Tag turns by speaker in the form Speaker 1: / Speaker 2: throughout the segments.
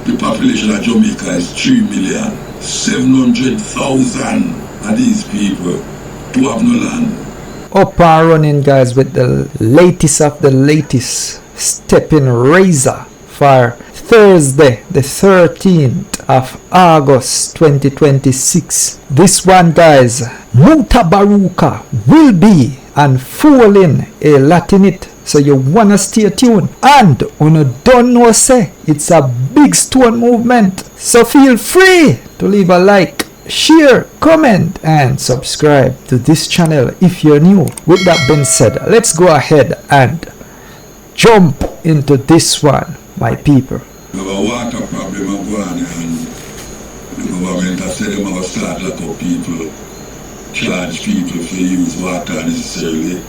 Speaker 1: The population of Jamaica is 3,700,000 of these people to have no land.
Speaker 2: Up and running, guys, with the latest of the latest stepping razor for Thursday, the 13th of August 2026. This one, guys, Mutabaruka will be unfolding a lot in it. So you wanna stay tuned. And when you don't know, say it's a big stone movement. So feel free to leave a like, share, comment, and subscribe to this channel if you're new. With that being said, let's go ahead and jump into this one, my people.
Speaker 1: We have a water problem going, and the government has said they will start lock up people, charge people for use water unnecessarily.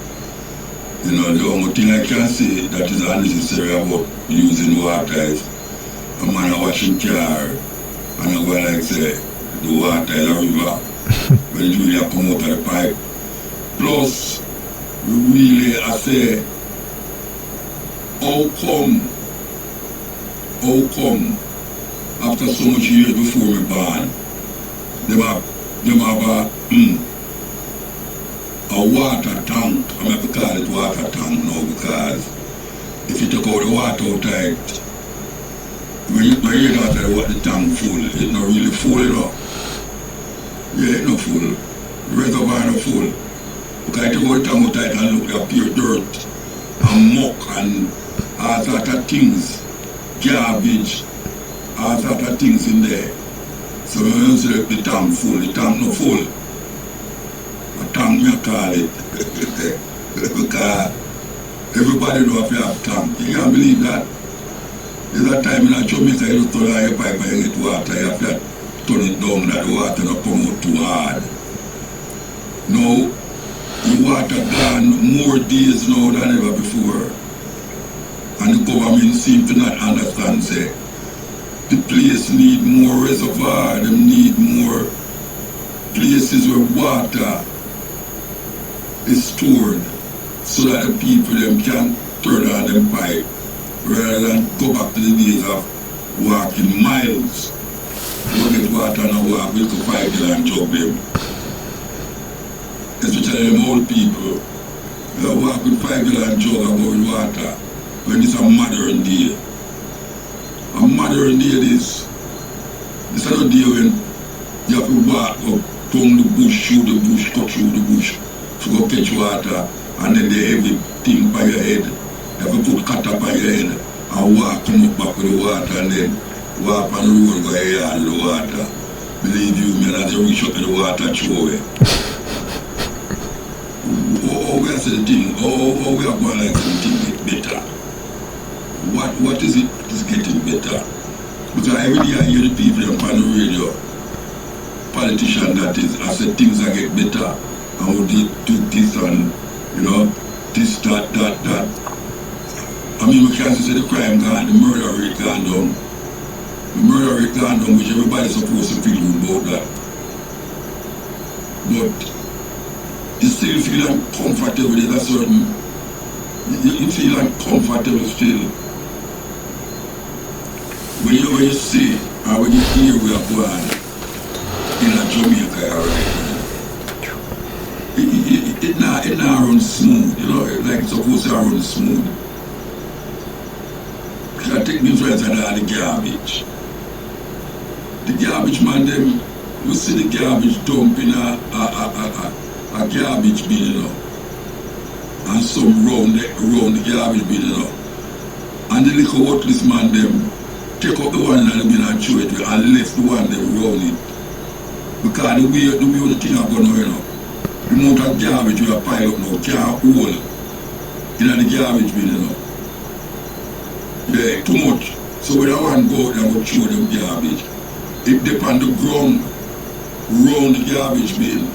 Speaker 1: You know, the only thing I can say that is unnecessary about using water is a man washing car and I go like say the water is a river when it really come out of the pipe. Plus, we really I say how come after so much years before me born, them have a water tank. I'm going to call it water tank now because if you take out the water out of it, when you don't tell what the tank full, it's not really full enough. Yeah, it's not full. The reservoir not full. Because you take out the tank out of it and look at pure dirt and muck and all sort of things, garbage, all sort of things in there. So when you say the tank full, the tank not full. Tank, me call it because everybody know if you have tank. You can't believe that. There's a time in Jamaica you turn on your pipe and you get water, you have to turn it down that the water don't come out too hard. Now, the water gone more days now than ever before. And the government seem to not understand, say, the place need more reservoir, them need more places where water is stored so that the people them can turn on them pipe rather than go back to the days of walking miles to get water and walk with a 5 gallon jug them. Especially them old people, they walk with 5 gallon jug and go with water when it's a modern day. A modern day this is not a day when you have to walk up, down the bush, through the bush, cut through the bush to go catch water, and then the heavy thing by your head. You have to put cutter by your head and walk, come up back with the water, and then walk on the road, go here and the water. Believe you me, that you reach up in the water, throw it. How we are saying the thing, how we are going like something get better. What is it is getting better? Because every day I hear the people on the radio, politician that is, I said things that get better. And we did do this and, you know, this, that. I mean, we can't say the crime gone, the murder rate gone down. The murder rate gone down, which everybody's supposed to feel good about that. But you still feel uncomfortable, there's a certain, you feel uncomfortable still. When you see, or when you hear we are going in a Jamaica right now, it not run smooth, you know, like it's supposed to run smooth. I take me friends and all the garbage. The garbage man, them, we see the garbage dump in a garbage bin, you know. And some round the garbage bin, you know. And the little worthless man, them, take up the one in the bin and throw it and left the one them round it. Because the way the thing are going on, you know. The amount of garbage we have piled up now can't hold in the garbage bin, you know. Yeah, too much. So when I want to go out and go throw them garbage, it dip on the ground, round the garbage bin.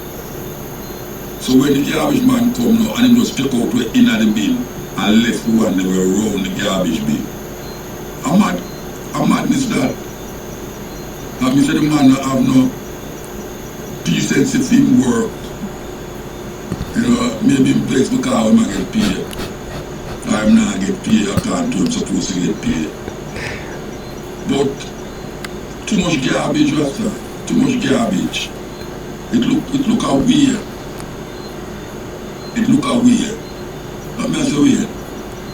Speaker 1: So when the garbage man come now and he just take out the in the bin and left the one that were round the garbage bin. A madness that. I mean, the man that have no decency thing work. You know, maybe in place because I'm not get paid. I'm not get paid, I can't do I'm supposed to get paid. But Too much garbage, Rasta. Too much garbage. It look away. It look away. But me say wait.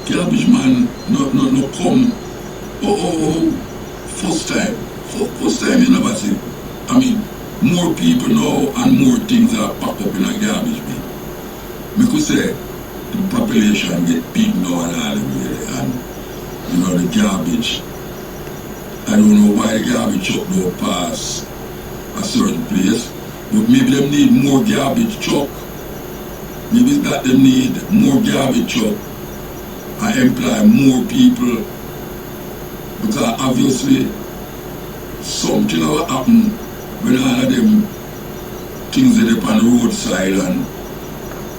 Speaker 1: Garbage man no come. Oh, first time. First time you never see. I mean, more people now and more things are pop up in a garbage bin. Me could say the population get big now and all the way, and you know the garbage. I don't know why the garbage truck don't pass a certain place, but maybe them need more garbage truck. Maybe it's that they need more garbage truck and employ more people, because obviously something will happen when all of them things that are on the roadside and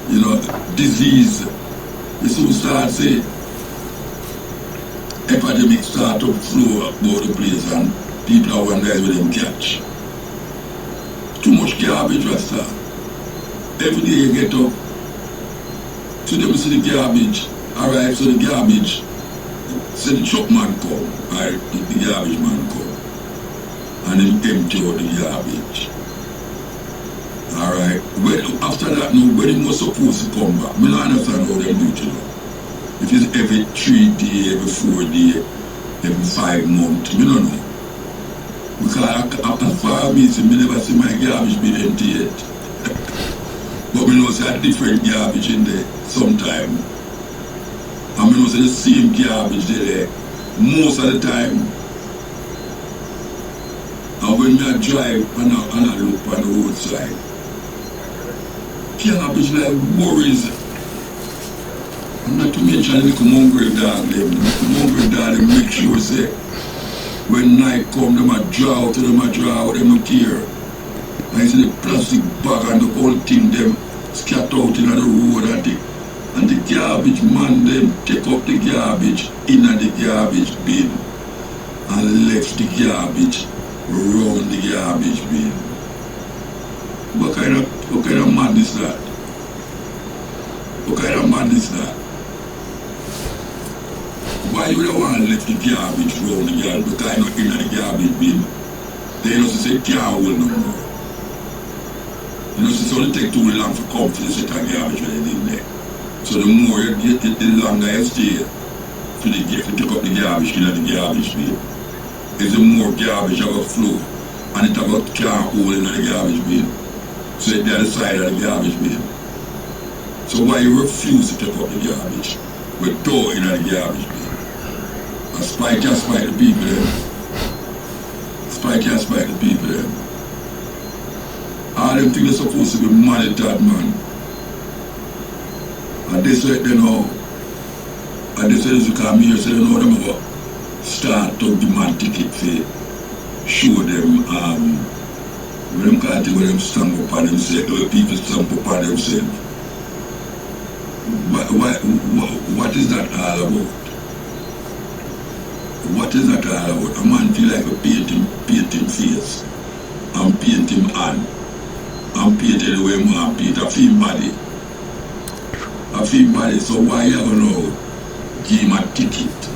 Speaker 1: you know disease. You soon start say epidemic start to flow about the place and people are wondering where them catch. Too much garbage, Rasta. Every day you get up, to them see the garbage, arrive, so the garbage, say the truck man come, right, the garbage man come, and then empty out the garbage. Alright, after that now, when he was supposed to come back, I don't understand how they do it, you know. If it's every 3 days, every 4 days, every 5 months, I don't know. Because as far as me, I never see my garbage being empty yet. But I know it's a different garbage in there sometime. And I know it's the same garbage there most of the time. And when I drive and I look on the roadside, garbage like worries. And not to mention the mongrel dog them. The mongrel dog them make sure say when night come them a draw out, them don't care. I see the plastic bag and the whole thing them scatter out in the road and the garbage man them take up the garbage in the garbage bin and left the garbage around the garbage bin. What kind of madness that? What kind of madness that? Why you don't want to left the garbage around the garbage? Because you're not in the garbage bin. They just say can't hold no more. You know, it's only take too long for come to the set of garbage when it's in there. So the more the longer you stay to take up the garbage in the garbage bin, is the more garbage that will flow and it will can't hold in the garbage bin. So it's the other side of the garbage bin. So why you refuse to take up the garbage? With door in the garbage bin. And spite the people then. Spite the people then. All them things are supposed to be monitored, man. And this way they know. And this way you come here, so they know them about start to demand ticket for show them when them can't take them stamp up on themselves, where people stamp up on themselves. What is that all about? What is that all about? A man feel like a paint him face and paint him hand and paint the way man paint a film body. A film body, so why you gonna give him a ticket?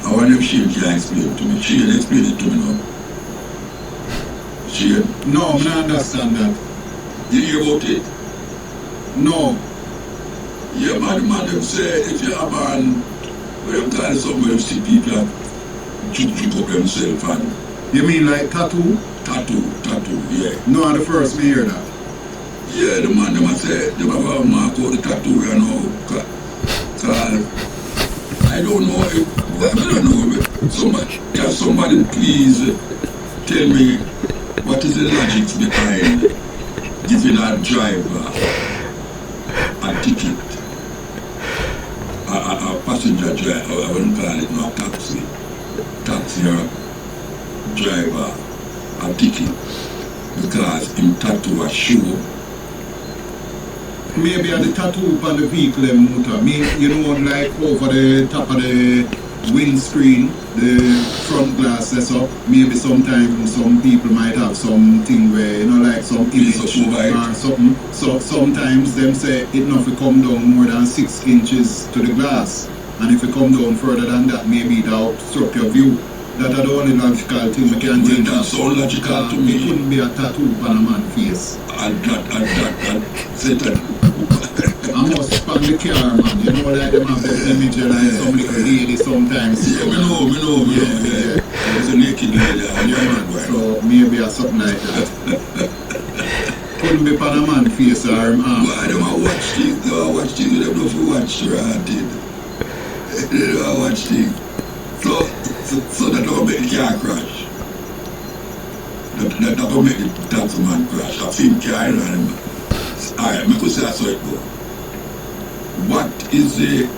Speaker 1: I wonder if Shane can explain it to me. Shane, explain it to me now. Shane?
Speaker 3: No, I don't understand that.
Speaker 1: You hear about it?
Speaker 3: No.
Speaker 1: Yeah, man, them say if you have man, where them kind of somewhere see people juke up themselves and...
Speaker 3: You mean like tattoo?
Speaker 1: Tattoo, yeah.
Speaker 3: No, the first me hear that.
Speaker 1: Yeah, the man, them say, they have a mark out the tattoo, you know, cause I don't know if, I don't know if can somebody please tell me what is the logic behind giving a driver a ticket? A passenger driver, I wouldn't call it no taxi or driver a ticket because him tattoo a show.
Speaker 3: Maybe at the tattoo on the vehicle, you know, like over the top of the windscreen, the front glass that's up. Maybe sometimes some people might have something where, you know, like some image or something. So sometimes them say it not if come down more than 6 inches to the glass. And if it come down further than that, maybe it'll obstruct your view. That are the only logical thing we can think
Speaker 1: That's so logical to me.
Speaker 3: It couldn't be a tattoo on a man's face.
Speaker 1: And that, said that.
Speaker 3: I must span the car, man. You know, like them have the image of like some little lady sometimes.
Speaker 1: Yeah, we know. Yeah. There's a naked lady.
Speaker 3: So maybe or something like that. Couldn't be on a man's face or arm.
Speaker 1: Why do I watch things? Do I watch things? They don't watch Ranted. They don't watch things. So that don't make the car crash. That don't make the taxi man crash. I've seen car in him. Alright, I could say I saw it go. What is the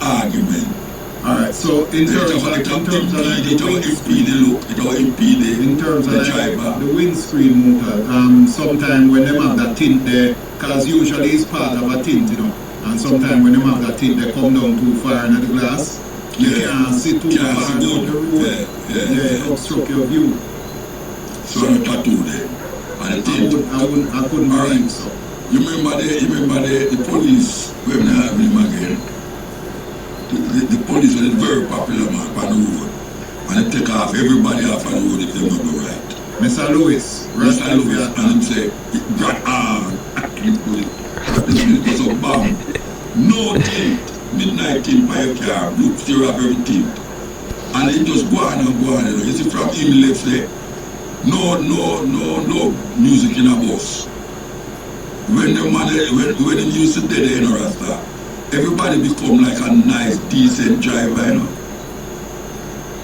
Speaker 1: argument?
Speaker 3: Alright, so in terms of like
Speaker 1: it don't impede the look, it don't impede the driver.
Speaker 3: The windscreen motor, sometimes when they have that tint there, because usually it's part of a tint, you know, and sometimes when they have that tint, they come down too far into the glass. You can't see too far down the road. Yeah, it obstruct your view.
Speaker 1: So I'm a tattoo there. And
Speaker 3: I couldn't believe so.
Speaker 1: You remember the police when they have him again? The police were very popular man on the road. And they take off everybody off on the road if they don't do right.
Speaker 3: Mr. Lewis,
Speaker 1: and him say, it got hard. It was a bomb. No tint. Midnight tint by your car. Look, still have everything. And it just go on. You see from him left there. No music in a bus. When the music dead in RASTA, everybody become like a nice, decent driver, you know.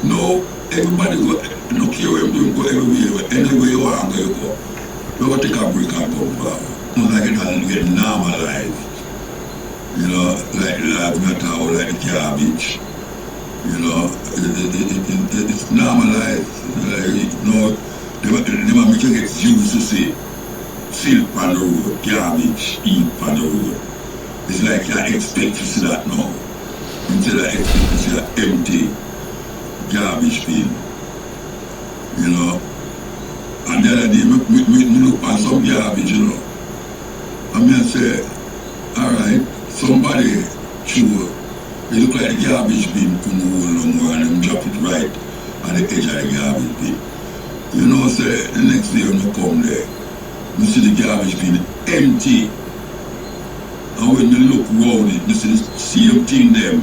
Speaker 1: No, everybody go, no care where you go everywhere, anywhere you want to go. You go take a break and go forward. It's like it has get normalized. You know, like the life matter, like the garbage. You know, it's normalized. Like, you know, they might make you get used to see filth on the road, garbage, heat on the road. It's like I expect to see that now. Instead I expect to see that empty garbage bin. You know. And the other day, me look at some garbage, you know. And I say, alright, somebody chew. It look like the garbage bin couldn't hold no more and them drop it right at the edge of the garbage bin. You know, say, the next day when I come there, you see the garbage bin empty. And when you look round it, you see the same thing them.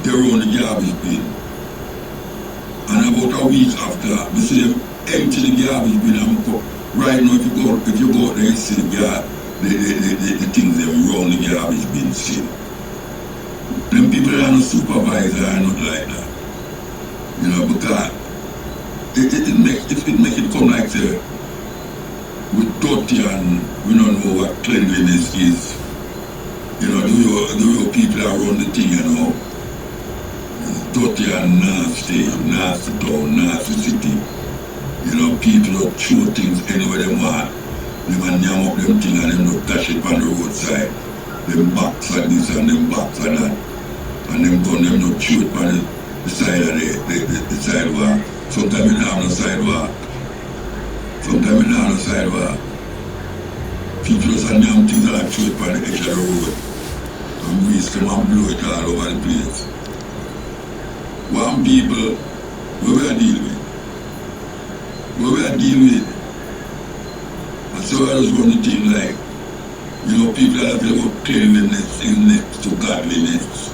Speaker 1: They're on the garbage bin. And about a week after, you see them empty the garbage bin and come. Right now if you go out there, you see the things them round the garbage bin still. Them people are not supervisor and not like that. You know, because it make it come like the with dirty and we don't know what cleanliness is. You know, the way people are around the thing, you know. It's dirty and nasty town, nasty city. You know, people don't throw things anywhere they want. They man yam up them things and them don't dash it on the roadside. Them box and this and them box and that. And them gun them don't throw it on the side of the sidewalk. Sometimes we don't have no sidewalk. People just have damn things that throw it on the edge of the road. And grease them and blow it all over the place. One people, what we are dealing with? And so I just want to think like, you know, people that feel about cleanliness is next to godliness.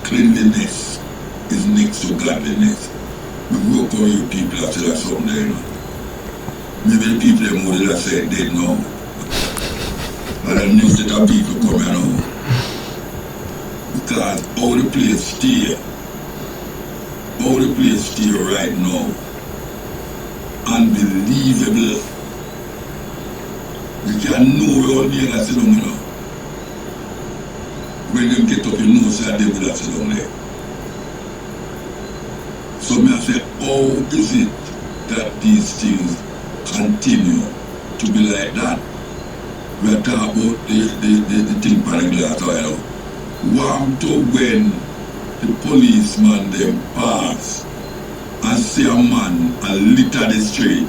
Speaker 1: Cleanliness is next to godliness. We work on you people that say that something there, you know. Maybe the people that more that said dead now. And the new set of people come here now. Because all the place stay right now. Unbelievable. You can know all the other sit down, you know. When them get up, you know that they will sit down there. So me I say, how is it that these things continue to be like that? We are talking about the thing by the glass oil. Warm to when the policeman them pass and see a man and litter the street.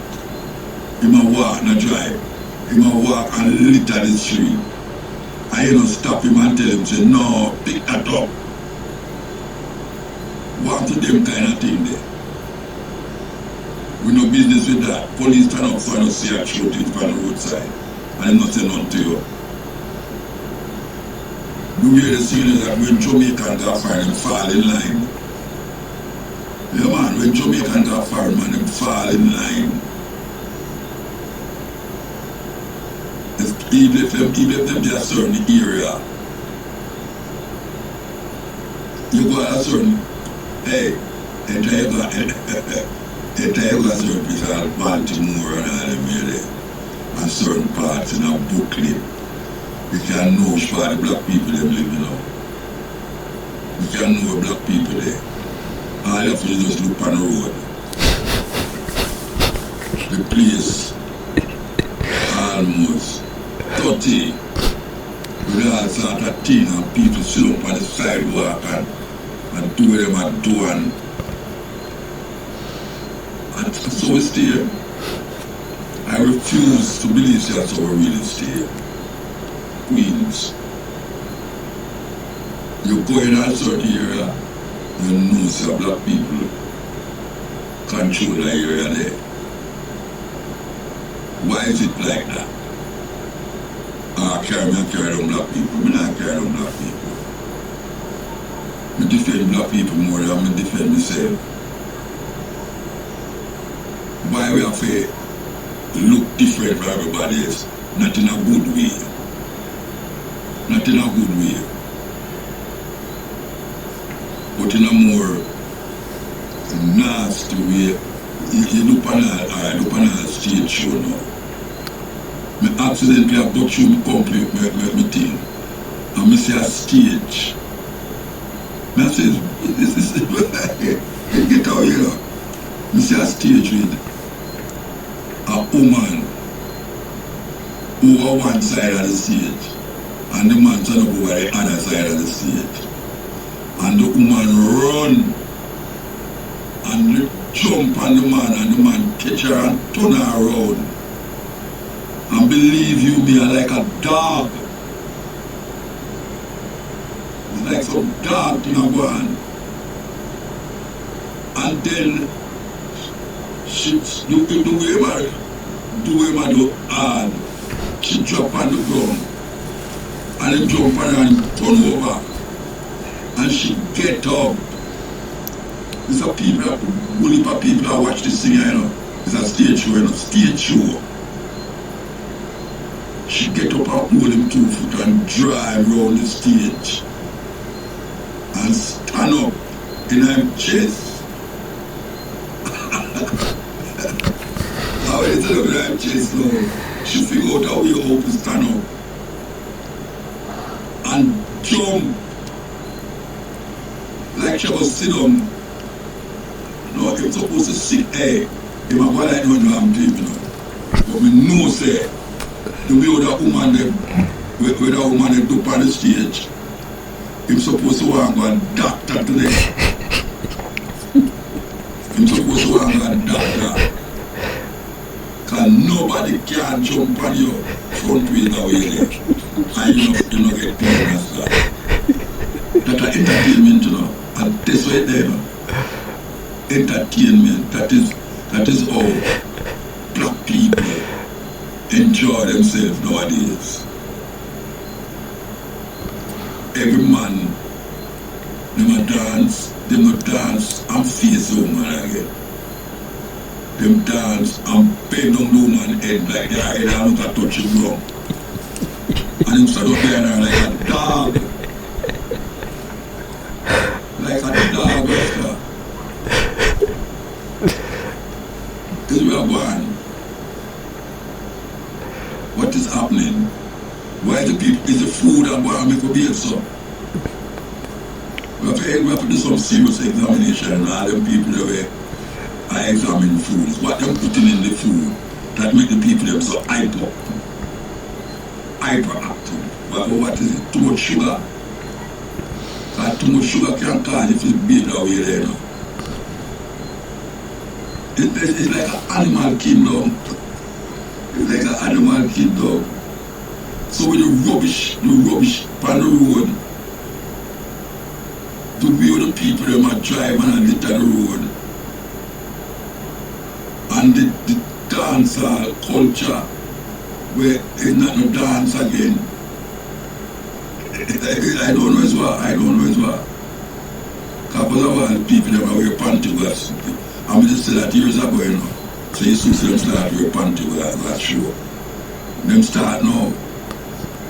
Speaker 1: He might walk and drive. He might walk and litter the street. And you don't stop him and tell him, say, no, pick that up. What to them kind of thing there? We no business with that. Police turn up for us see a shooting from the roadside. And I'm not saying nothing to you. The way the scene is that when Jamaican got fired, them fall in line. Yeah man, when Jamaican got fired, man, them fall in line. Even if them be a certain area, you go a certain, hey, entire certain place like Baltimore and all them here there, and certain parts in a Brooklyn, you can know which part the black people them live, you know. You can know black people there. All you have to do is just look on the road. The place almost 30 with all sort of things and people sit up on the sidewalk and do what them are doing. And so we stay here. I refuse to believe that's how we really stay here. Queens. You go in a certain area, you know some black people control the area there. Why is it like that? I carry them black people. I not carry them black people. I defend black people more than I defend myself. Why we have to look different from everybody else? Not in a good way. Not in a good way. But in a more nasty way. You look on a stage show now. I accidentally have got through my complete my thing. And I see a stage. I say, this is get out here. I see a stage with a woman over one side of the stage and the man stand up over the other side of the stage. And the woman run and jump on the man catch her and turn her around. And believe you me, I like a dog. It's like some dog thing I go on. And then she do hard. She drop on the ground. And then jump on her and turn over. And she get up. There's a people, only people that watch this thing, you know. It's a stage show, you know, stage show. She get up and hold him 2 foot and drive around the stage. And stand up in her chest. How is it up in her chest now? She figure out how you hope to stand up. And jump. Like she was sit down. No, I'm supposed to sit there. If I go like no, I'm doing, you know. But me know say the way that woman they do on the stage, I'm supposed to want to go and doctor today. I'm supposed to want to go and doctor. Because nobody can jump on your front wheel that way there. And you know get paid as that. That's entertainment, you know. And that's right there, you know. Entertainment, that is how black people enjoy themselves nowadays. Every man, them a dance and face the woman again. Them dance and bend on the woman's head like their head and look at touch the ground. And them start up there like a dog. Like a dog, Rasta. Because we are born. What is happening? Why is the food and why make a behave so? We have to do some serious examination and all them people that way are examining foods. What they're putting in the food that make the people them so hyperactive. What is it? Too much sugar. Because too much sugar can cause if it's big that way there now. It's like an animal kingdom. It's like an animal kingdom. So with the rubbish on the road, to view the people them a drive and litter the road. And the dancehall culture where it's not no dance again. I don't know as well. Couple of all people them wear panty wears. I'm just say that years ago, you know. So you see them start wear panty wears that show. Them start now.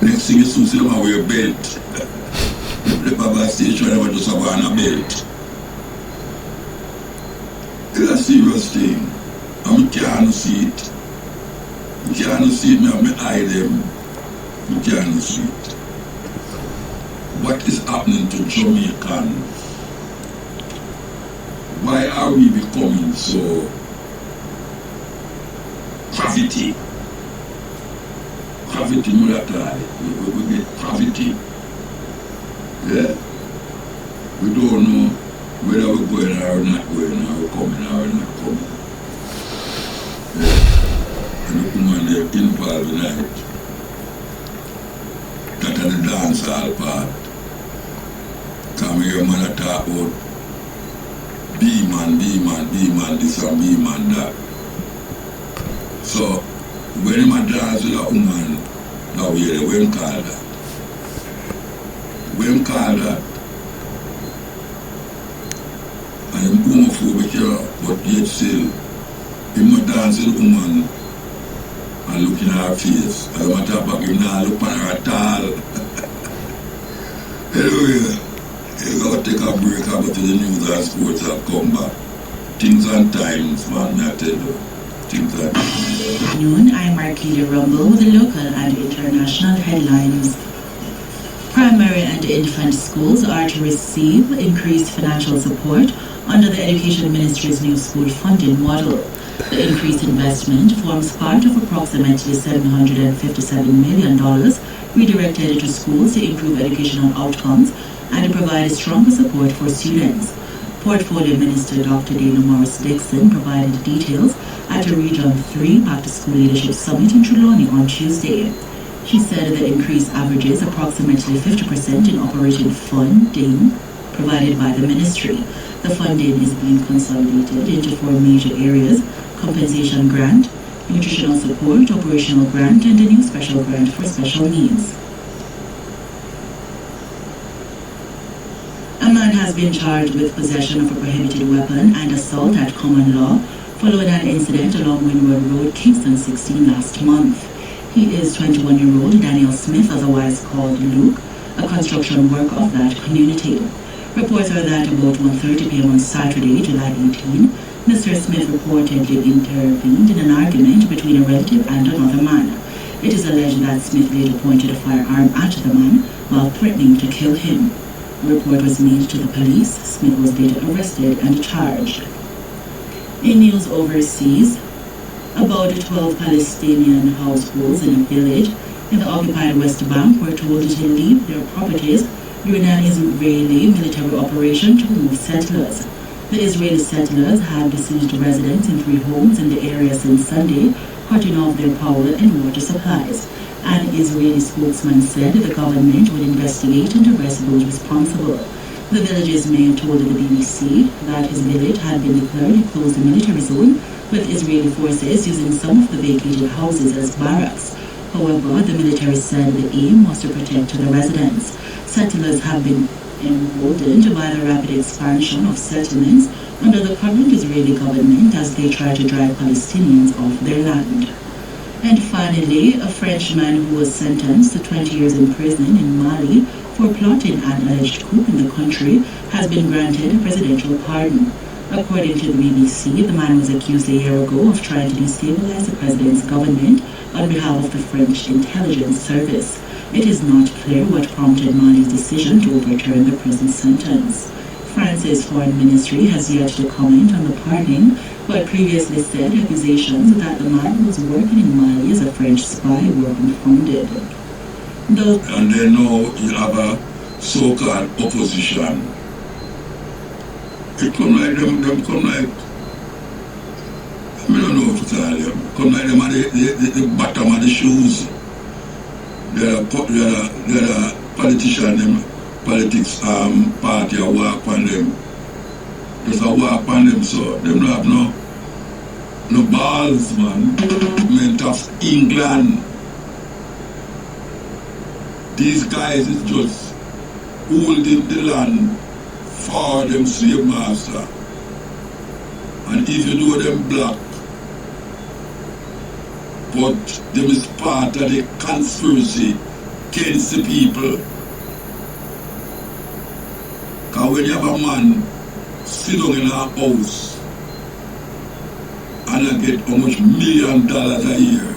Speaker 1: Next thing you see them wear belt. The Baba station never just have on a belt. It's a serious thing. And we can't see it. We can't see it, me eye them. We can't see it. What is happening to Jamaicans? Why are we becoming so gravity? Gravity, we get gravity. Yeah? We don't know whether we're going or not going, or we're coming or we're not coming. Yeah? And the woman they're involved in it. That are the dancehall part. Come here, man, I talk about B-man, this and B-man, that. So, when him a dance with a woman, now we hear when him call that. When him call that, and him homophobic, but yet still, him not dance with a woman and looking at her face. As a matter of fact, him not look at her at all. Anyway, you gotta take a break and go to the news and sports and come back. Things and times, man, I tell you. Things and times.
Speaker 4: Good afternoon, I'm Marquita Rumble with the local and international headlines. Primary and infant schools are to receive increased financial support under the Education Ministry's new school funding model. The increased investment forms part of approximately $757 million redirected to schools to improve educational outcomes and to provide stronger support for students. Portfolio Minister Dr. Dana Morris-Dixon provided details at a Region 3 Back-to-School Leadership Summit in Trelawney on Tuesday. She said the increase averages approximately 50% in operating funding provided by the ministry. The funding is being consolidated into 4 major areas: compensation grant, nutritional support, operational grant, and a new special grant for special needs. A man has been charged with possession of a prohibited weapon and assault at common law following an incident along Windward Road, Kingston 16 last month. He is 21-year-old Daniel Smith, otherwise called Luke, a construction worker of that community. Reports are that about 1:30 p.m. on Saturday, July 18, Mr. Smith reportedly intervened in an argument between a relative and another man. It is alleged that Smith later pointed a firearm at the man while threatening to kill him. A report was made to the police. Smith was later arrested and charged. In news overseas, about 12 Palestinian households in a village in the occupied West Bank were told to leave their properties during an Israeli military operation to move settlers. The Israeli settlers had besieged residents in 3 homes in the area since Sunday, cutting off their power and water supplies. An Israeli spokesman said the government would investigate and arrest those responsible. The village's mayor told the BBC that his village had been declared a closed military zone, with Israeli forces using some of the vacated houses as barracks. However, the military said the aim was to protect the residents. Settlers have been emboldened by the rapid expansion of settlements under the current Israeli government as they try to drive Palestinians off their land. And finally, a Frenchman who was sentenced to 20 years in prison in Mali for plotting an alleged coup in the country has been granted a presidential pardon. According to the BBC, the man was accused a year ago of trying to destabilize the president's government on behalf of the French intelligence service. It is not clear what prompted Mali's decision to overturn the prison sentence. France's foreign ministry has yet to comment on the pardoning, but previously said accusations that the man who was working in Mali as a French spy were unfounded.
Speaker 1: And then now you have a so-called opposition. It come like them come like, I don't know what to call them, come like them at the bottom of the shoes. They're a politician, them politics party a walk on them. Just a walk on them, so them don't have no balls, man. Government of England. These guys is just holding the land for them slave master. And if you know them black, but them is part of the conspiracy against the people. Because when you have a man sit down in a house and I get how much $1 million a year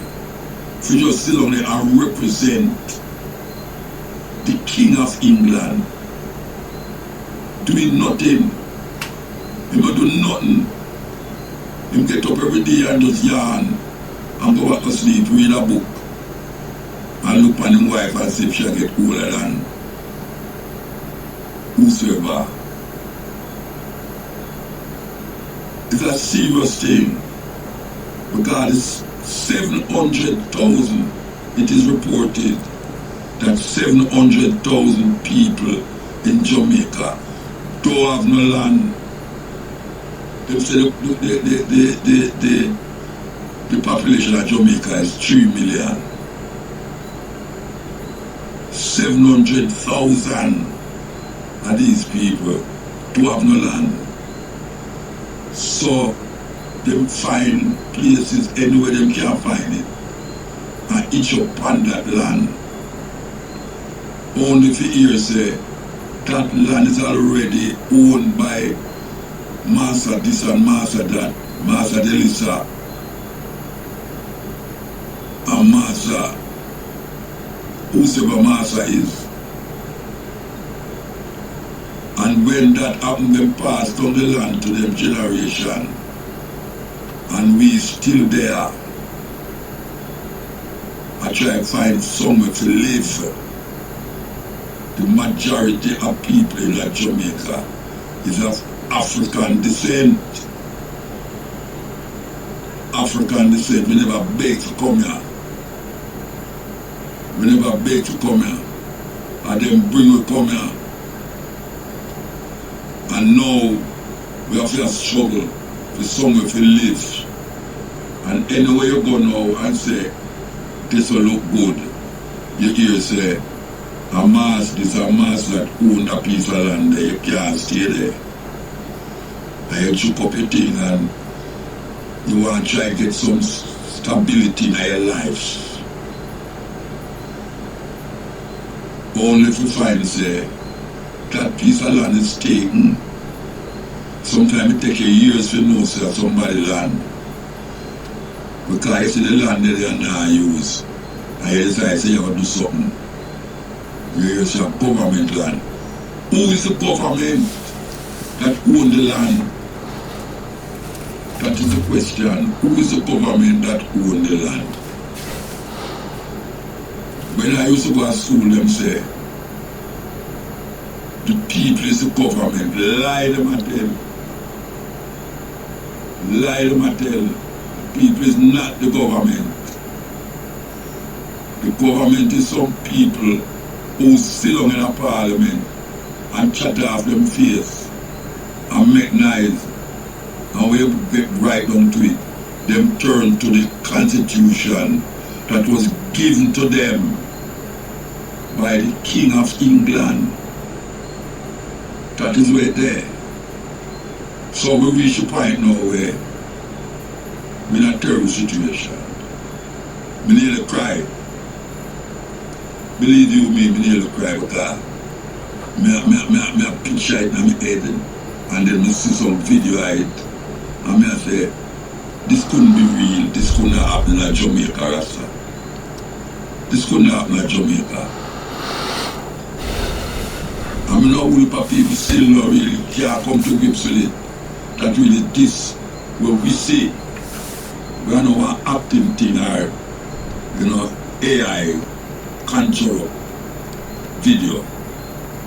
Speaker 1: for just sit down there and represent the King of England, doing nothing. He don't do nothing. He get up every day and just yarn and go back to sleep, read a book, and look on his wife and see if she get older than whosoever. It's a serious thing, because it's 700,000, it is reported that 700,000 people in Jamaica don't have no land. They say the population of Jamaica is 3 million. 700,000 of these people do have no land. So they find places anywhere they can find it and each up on that land. Only for hear say that land is already owned by Master this and Master that, Master Delisa and Master whosoever Master is. And when that happened, them passed on the land to them generation, and we still there. I try to find somewhere to live. The majority of people in Jamaica is of African descent. African descent. We never beg to come here. We never beg to come here. And then bring we come here. And now we have to struggle for somewhere to live. And anywhere you go now and say, this will look good, you hear say, a mass, this a mass that own a piece of land there, you can't stay there. And you choke up your thing and you want to try to get some stability in your life. Only if you find say, that piece of land is taken. Sometimes it takes you years to know say somebody land. Because you see the land that they are not use. And you decide say you have to do something. You use your government land. Who is the government that owns the land? That is the question. Who is the government that owns the land? When I used to go to school, them say, the people is the government. Lie them and tell. Lie them and tell. The people is not the government. The government is some people who sit down in a parliament and chat off them face and make noise. And we get right down to it. Them turn to the constitution that was given to them by the King of England. That is where there. So we reach a point now where we're in a terrible situation. We nearly cry. Believe you me, we nearly cry because I picture it in my head and then I see some video of it and I say, this couldn't be real, this couldn't happen in Jamaica, RASTA. This couldn't happen in Jamaica. I mean, all the people still not really can't come to grips with it. That really this, what we see, we are not acting thing or, AI control video.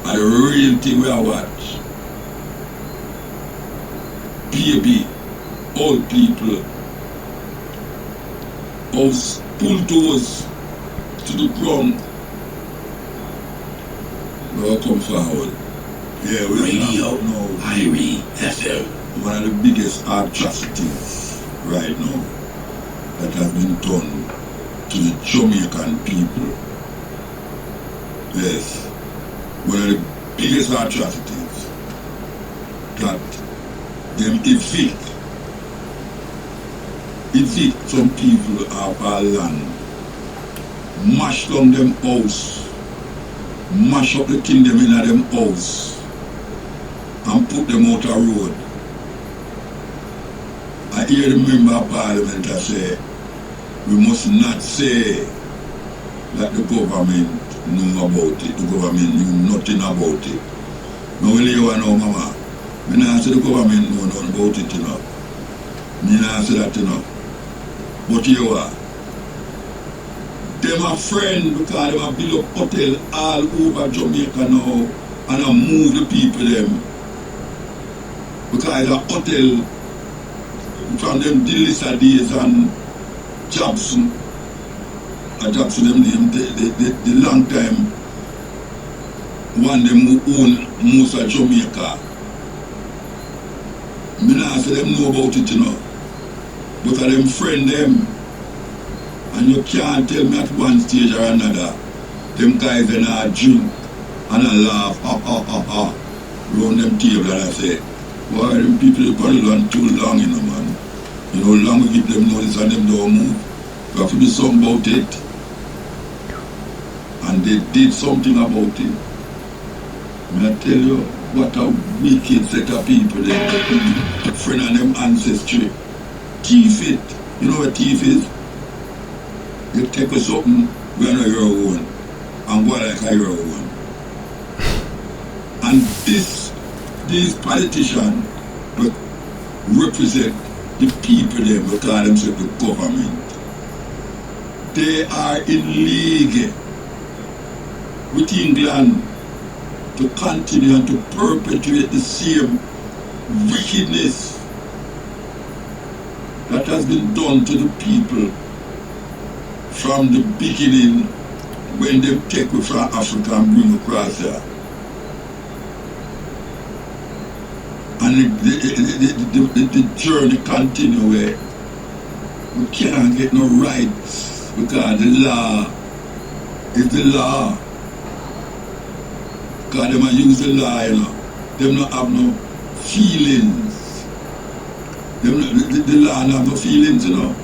Speaker 1: And the real thing we are watch. Baby, old people, pull toes to the ground. No, come forward. Yeah, we're
Speaker 5: Radio
Speaker 1: now
Speaker 5: Irie FM.
Speaker 1: one of the biggest atrocities right now that has been done to the Jamaican people. Yes, one of the biggest atrocities that them evict some people off our land, mash down them house, mash up the thing them in them house, and put them out a road. I hear the member of parliament that say, we must not say that the government knew about it. The government knew nothing about it. Now we live now, mama. I don't say the government know nothing about it, you know. I don't say that, you know. But you are. Them a friend because them a build up hotel all over Jamaica now and a move the people them. Because the hotel from them Delisa days and Jobson them name the long time one them who own most of Jamaica. Me not say them know about it, you know. But I them friend them. And you can't tell me at one stage or another, them guys they not drink and I laugh, ha ha ha ha, round them table and I say, why them people bottle on too long, you know, man. You know, long we give them notice and them don't move. You have to do something about it. And they did something about it. May I tell you, what a wicked set of people they friend of them ancestry. Thief it. You know what thief is? You take us something, we are not your own, and go like a your own. And these politicians represent the people them, we call themselves the government. They are in league with England to continue and to perpetuate the same wickedness that has been done to the people from the beginning when they take us from Africa and bring across here. And the journey continue where we can't get no rights because the law is the law. Because they might use the law, you know. They don't have no feelings. The law don't have no feelings, you know.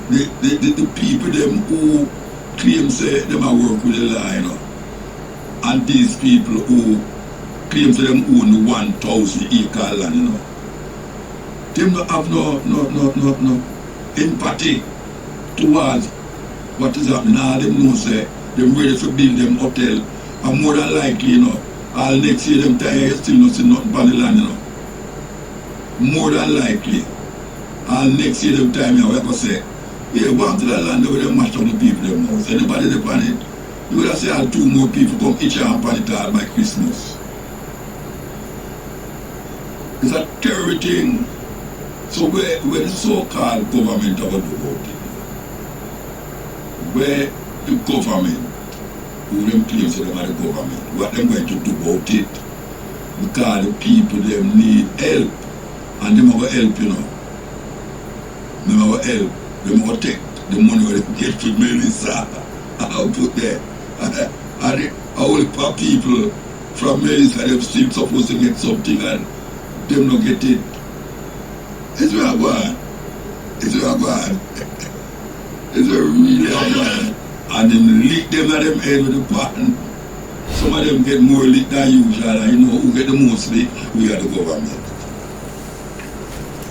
Speaker 1: The people them who claim say them a work with the law, you know, and these people who claim say them own 1,000 acre land, you know, them don't have no empathy towards what is happening. All them know say them ready to build them hotel, and more than likely, you know, all next year them tired still not see nothing on the land, you know. More than likely, all next year them time, you know, we go say, yeah, one to that land where they mash down the people them house. Anybody they pan it, you would have say all 2 more people come each and pan it all by Christmas. It's a terrible thing. So where the so-called government have to do about it? Where the government, who them claim say them are the government, what them going to do about it? Because the people them need help. And them have help, you know. Them have help. They must take the money where they get to Melissa and I'll put there. And all the people from Melissa, they're still supposed to get something and them not get it. It's very bad. It's very bad. It's really bad. And then lick them at them head with the pattern. Some of them get more lick than usual, and you know who get the most lick? We are the government.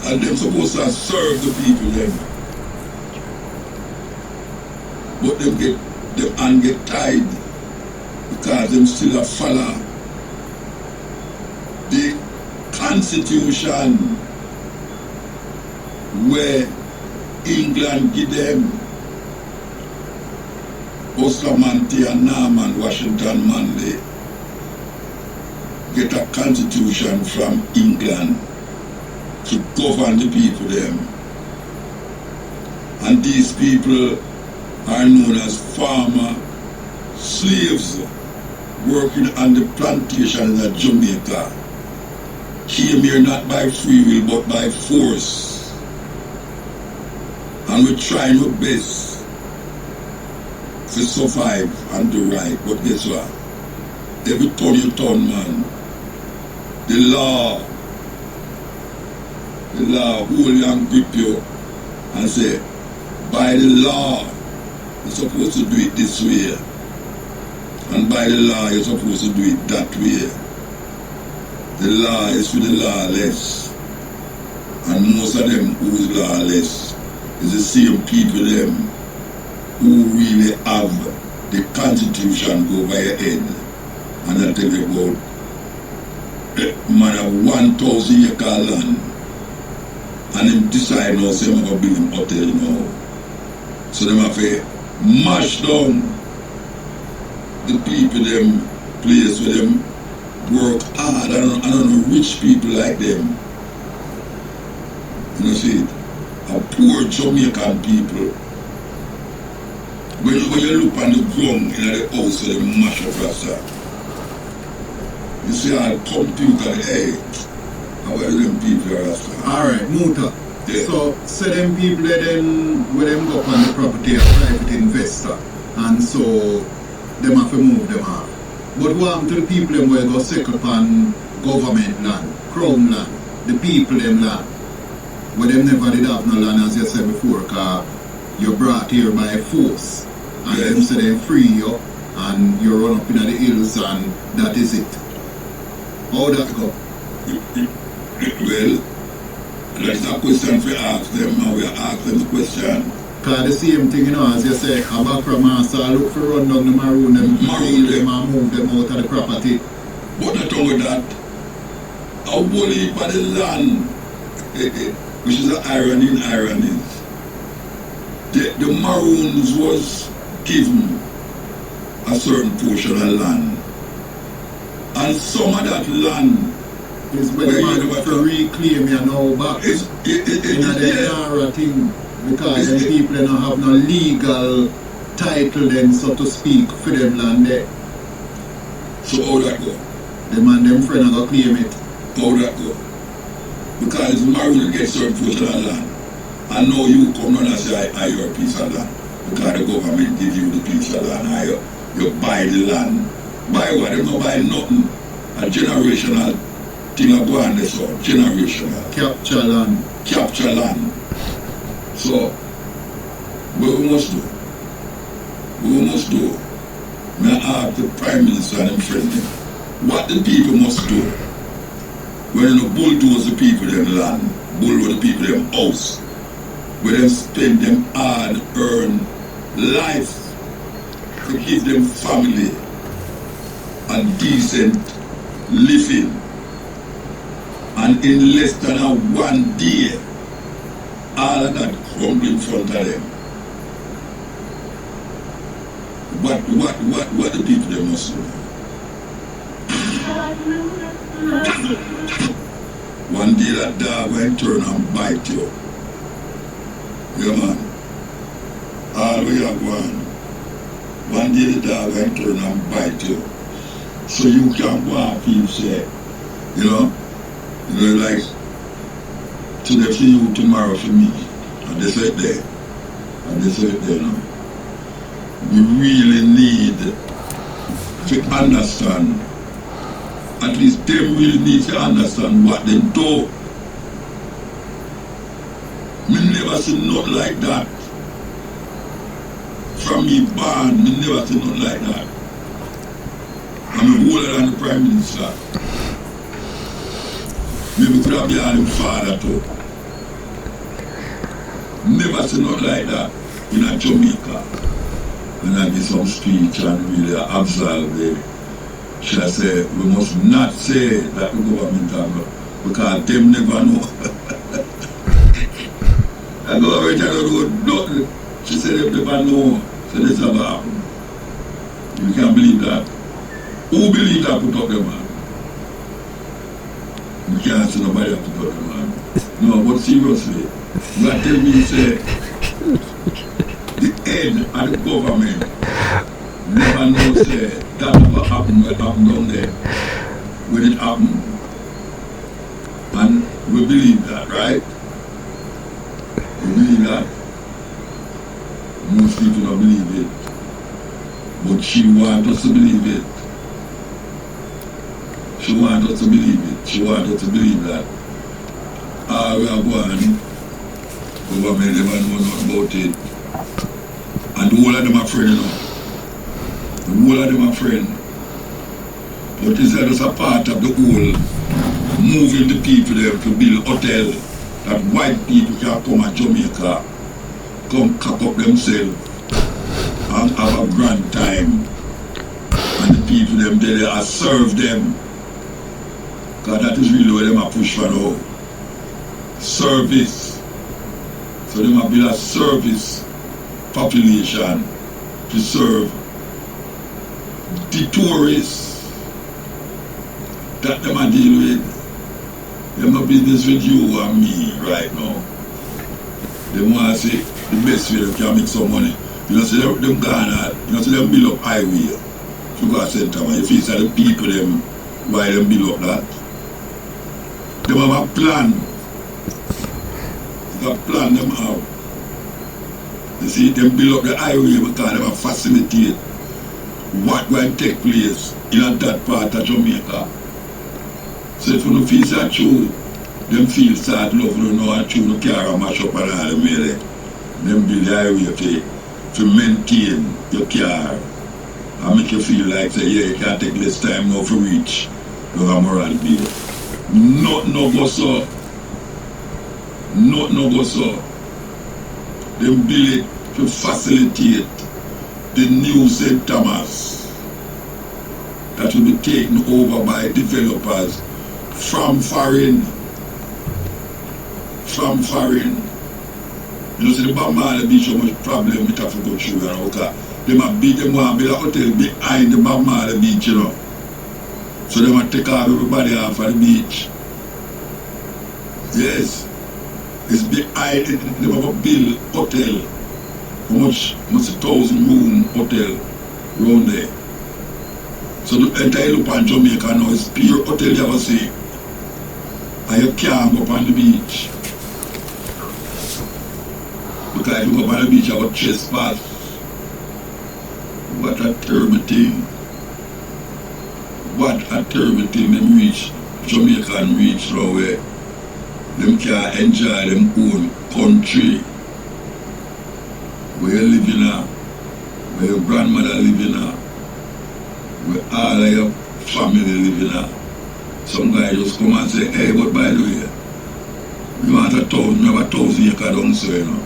Speaker 1: And them supposed to serve the people them. But them get tied because them still a follow the Constitution where England give them Bustamante and Norman Washington Manley get a constitution from England to govern the people them. And these people are known as farmer, slaves working on the plantation in Jamaica came here not by free will but by force. And we're trying our best to survive and to right. But guess what? Every turn you turn, man, the law hold you and grip you and say, by the law, you're supposed to do it this way. And by the law, you're supposed to do it that way. The law is for the lawless. And most of them who's lawless is the same people them who really have the constitution over your head. And I tell you about man have 1,000 acre land. And them decide now, say I'm going to build him hotel now. So them have to mash down the people them place where them work hard. I don't know rich people like them. You know see it? A poor Jamaican people. When you look on the ground in the house where they mash up RASTA, you see all computer how are them people are RASTA?
Speaker 3: Alright, Muta.
Speaker 1: Yeah.
Speaker 3: So them people then where them go up on the property as private investor, and so them have to move them off. But what happened to the people them where go second upon government land, crown land, the people them land, where them never did have no land as you said before, cause you're brought here by force, and them say they free you and you run up in the hills and that is it. How that go?
Speaker 1: Well, that's a question for ask them, and we ask them the question.
Speaker 3: Cause the same thing, you know, as you say, a background master look for run down the maroon them,
Speaker 1: Maroon them.
Speaker 3: and move them out of the property.
Speaker 1: But not only that, a whole heap of the land, which is the irony in ironies, the Maroons was given a certain portion of land. And some of that land
Speaker 3: Is when the man have to reclaim you now back in the Nara thing, because the people don't have no legal title then, so to speak, for them land there.
Speaker 1: So how that go?
Speaker 3: The man them friend are gonna claim it.
Speaker 1: How that go? Because Maroon get certain portion of land. And now you come down and say I your piece of land. Because the government give you the piece of land. You buy the land. Buy what? They don't buy nothing. A generational thing of go on this one. Generational.
Speaker 3: Capture land.
Speaker 1: Capture land. So, what we must do? What we must do? May I ask the Prime Minister and him friend him, what the people must do when you bulldoze the people them land, bulldoze the people them house, where them spend them hard-earned life to give them family and decent living, and in less than a 1 day, all of that crumble in front of them. What the people they must do? One day that dog will turn and bite you. Yeah man. All we have one day the dog will turn and bite you. So you can go and feel say, like today for you, tomorrow for me. And they say it there. And they say it there now. We really need to understand, at least they really need to understand what they do. Me never see nothing like that. From me born, me never see nothing like that. I'm older than the Prime Minister. Maybe could have been his father too. Never seen nothing like that in a Jamaica. When I give some speech and really absolve the, should I say, we must not say that the government have, because them never know. The government don't know nothing. She said they never know. So this never happen. You can't believe that. Who believe that put up the man? You can't say nobody have put up the man. No, but seriously, you tell me say the head of the government Never know say that never happened when it happened down there. When it happened. And we believe that, right? We believe that. Most people don't believe it. But she wants us to believe it. She wants us to believe it. She wants us to believe that. We are going. Government never know nothing about it. And the whole of them are friends, you know. The whole of them are friends. But it's just a part of the whole moving the people there to build hotel that white people can come to Jamaica, come cock up themselves and have a grand time. And the people them there are serve them. Because that is really what them are push for now. Service. So they might build a service population to serve the tourists that they might deal with. They might business with you and me right now. They want to say the best way they can make some money. You know, see them Ghana, you know, see them build up highway. Sugar center, man. You feel that the people them why them build up that. They have a plan. They plan them out. You see, them build up the highway because they have facilitate what will take place in that part of Jamaica. So if you don't feel that true, them feel sad love, you know, and true, no care mash up and all them way. Them build the highway to maintain your car and make you feel like, say, yeah, you can't take less time now for reach your moral bill. No go so. No go so. Them build it to facilitate the new St. Thomas that will be taken over by developers from foreign. You see the Bamala Beach, how much problem it have to go through, you know, okay? They might build them one build a hotel behind the Bamala Beach, you know. So they might take off everybody off of the beach. Yes. It's behind it, they have a build hotel. How much? Almost 1,000 room hotel around there. So the entire look on Jamaica now is pure hotel you ever see. And you can't go up on the beach. Because if you go up on the beach, you have a trespass. What a terrible thing. What a terrible thing them reach, Jamaican reach now where them can enjoy them own country. Where you live in now, where your grandmother live in now, where all of your family live in now. Some guy just come and say, hey, but by the way, you want 1,000, you have 1,000 acres down so, you know.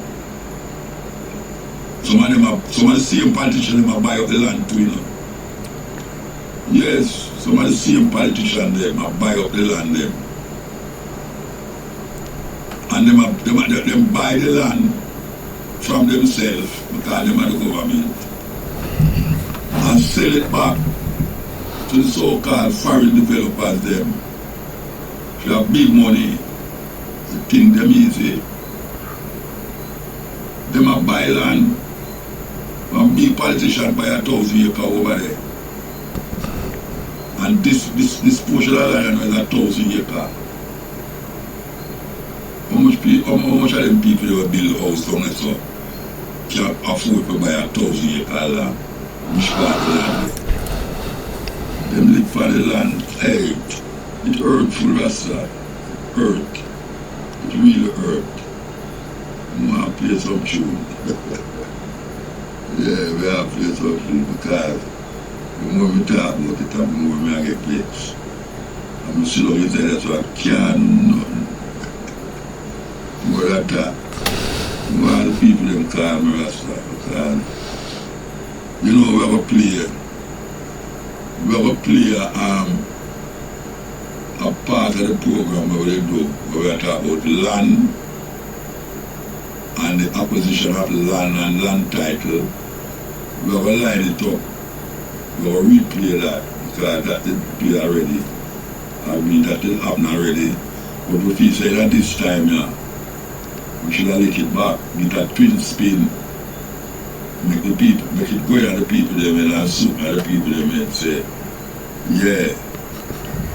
Speaker 1: Some of the same politicians them buy up the land too, you know. Yes, some of the same politicians them buy up the land them. And them buy the land from themselves because them are the government. And sell it back to the so-called foreign developers them. If you have big money, you think them easy. Them a buy land. One big politician buy 1,000 acres over there. And this portion of land is 1,000 acres. How much of them people who build a house down there so can afford to buy 1,000 acres land? Which part of the land? Them live for the land. Hey, it hurtful, RASTA. Hurt. It really hurt. I want to play some tune. Yeah, we have to play some tune because the more we talk about it, the more I get glitch. I'm still on the side, so I can't nothing. More than that. More the people them call me RASTA because you know we have a player. We have a player a part of the program where we do, where we talk about land and the acquisition of land and land title. We have a line it up. We have a replay that because that did play already. I mean that did happen already. But we feel say that this time, yeah, we should have let it back, get that twin spin make it go at the people them and assume at the people them and say, yeah,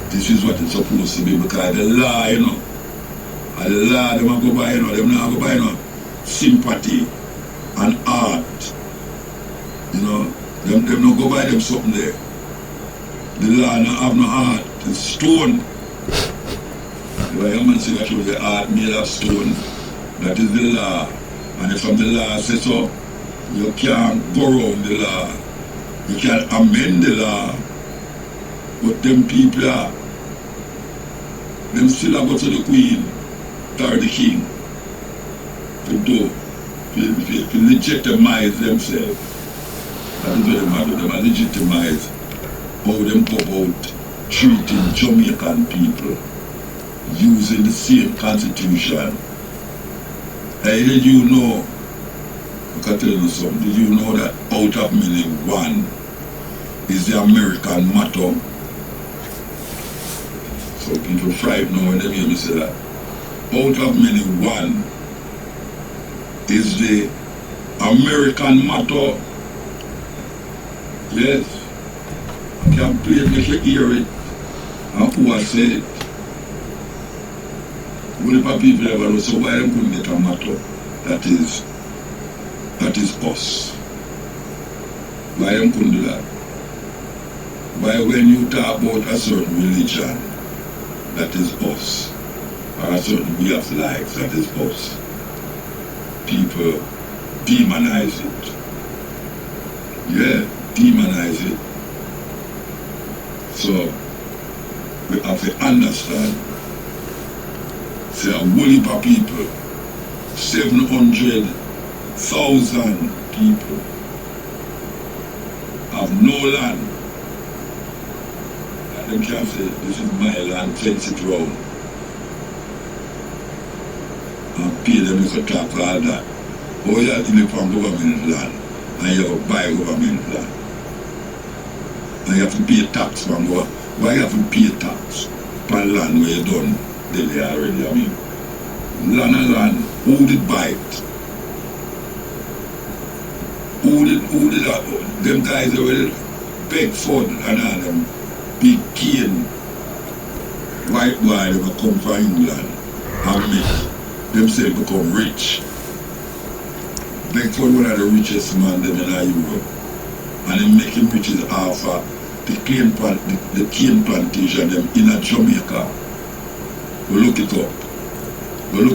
Speaker 1: this is what it's supposed to be, because the law, you know, and the law them go by, you know, them not go by, you know, sympathy and art, you know, them not go by them something there. The law not have no heart, it's stone. The young man say that was the heart made of stone, that is the law. And if from the law says so, you can't go around the law. You can't amend the law. But them people are, them still are go to the queen, or the king, to legitimize themselves. That is what they matter. Them are legitimize how them go about treating Jamaican people using the same constitution. Hey, did you know, I can tell you something, did you know that out of many one is the American motto? So people frightened now when they hear me say that. Out of many one is the American motto. Yes. I can play it, make you hear it. And who has said it? What people ever know, so why them couldn't get a motto? That is us. Why them couldn't do that? Why when you talk about a certain religion, that is us, or a certain way of life, that is us, people demonize it. Yeah, demonize it. So we have to understand, say a whole heap of people, 700,000 people have no land. And them can say, this is my land, fence it round. And pay them, you could talk all that. Oh, you have to live on government land, and you have to buy government land. And you have to pay tax from government. Why you have to pay tax per land where you done daily already? I mean, land and land, who did buy it? Who did that? Them guys already beg for it and all them big cane white boy they will come from England and make themselves become rich. Beckford one of the richest man them in Europe. And they make him riches off the cane plantation them in Jamaica. We look it up. One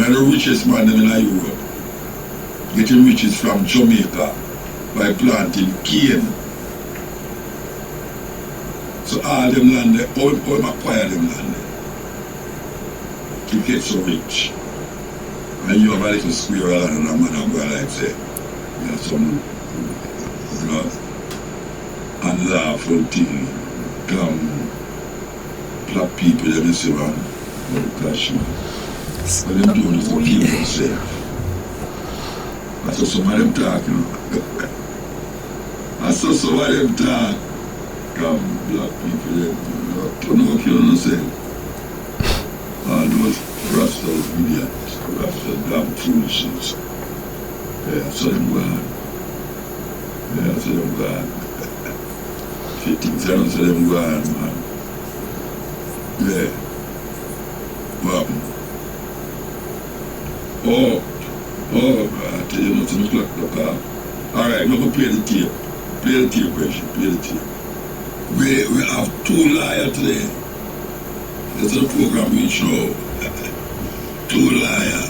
Speaker 1: of the richest man them in Europe. Getting riches from Jamaica by planting cane. So all them land there, all acquire them land there to get so rich. And you have a little square land and a man and go like say, you have some, you know, unlawful thing, black people, them say, man, gosh, man. But them doing it to kill themselves. I saw some of them talk, you know. I saw some of them talk. Black people, you know, kill themselves. All those RASTA idiots, RASTA damn foolishness. Yeah, I saw them go on. Yeah, I saw them go on. 15 seconds, I saw them go on, man. Yeah. What happened? I tell you nothing, look up. Alright, we're going to play the tape. Play the tape, Reggie, play the tape. We have two liars today. That's the program we show. Two liars.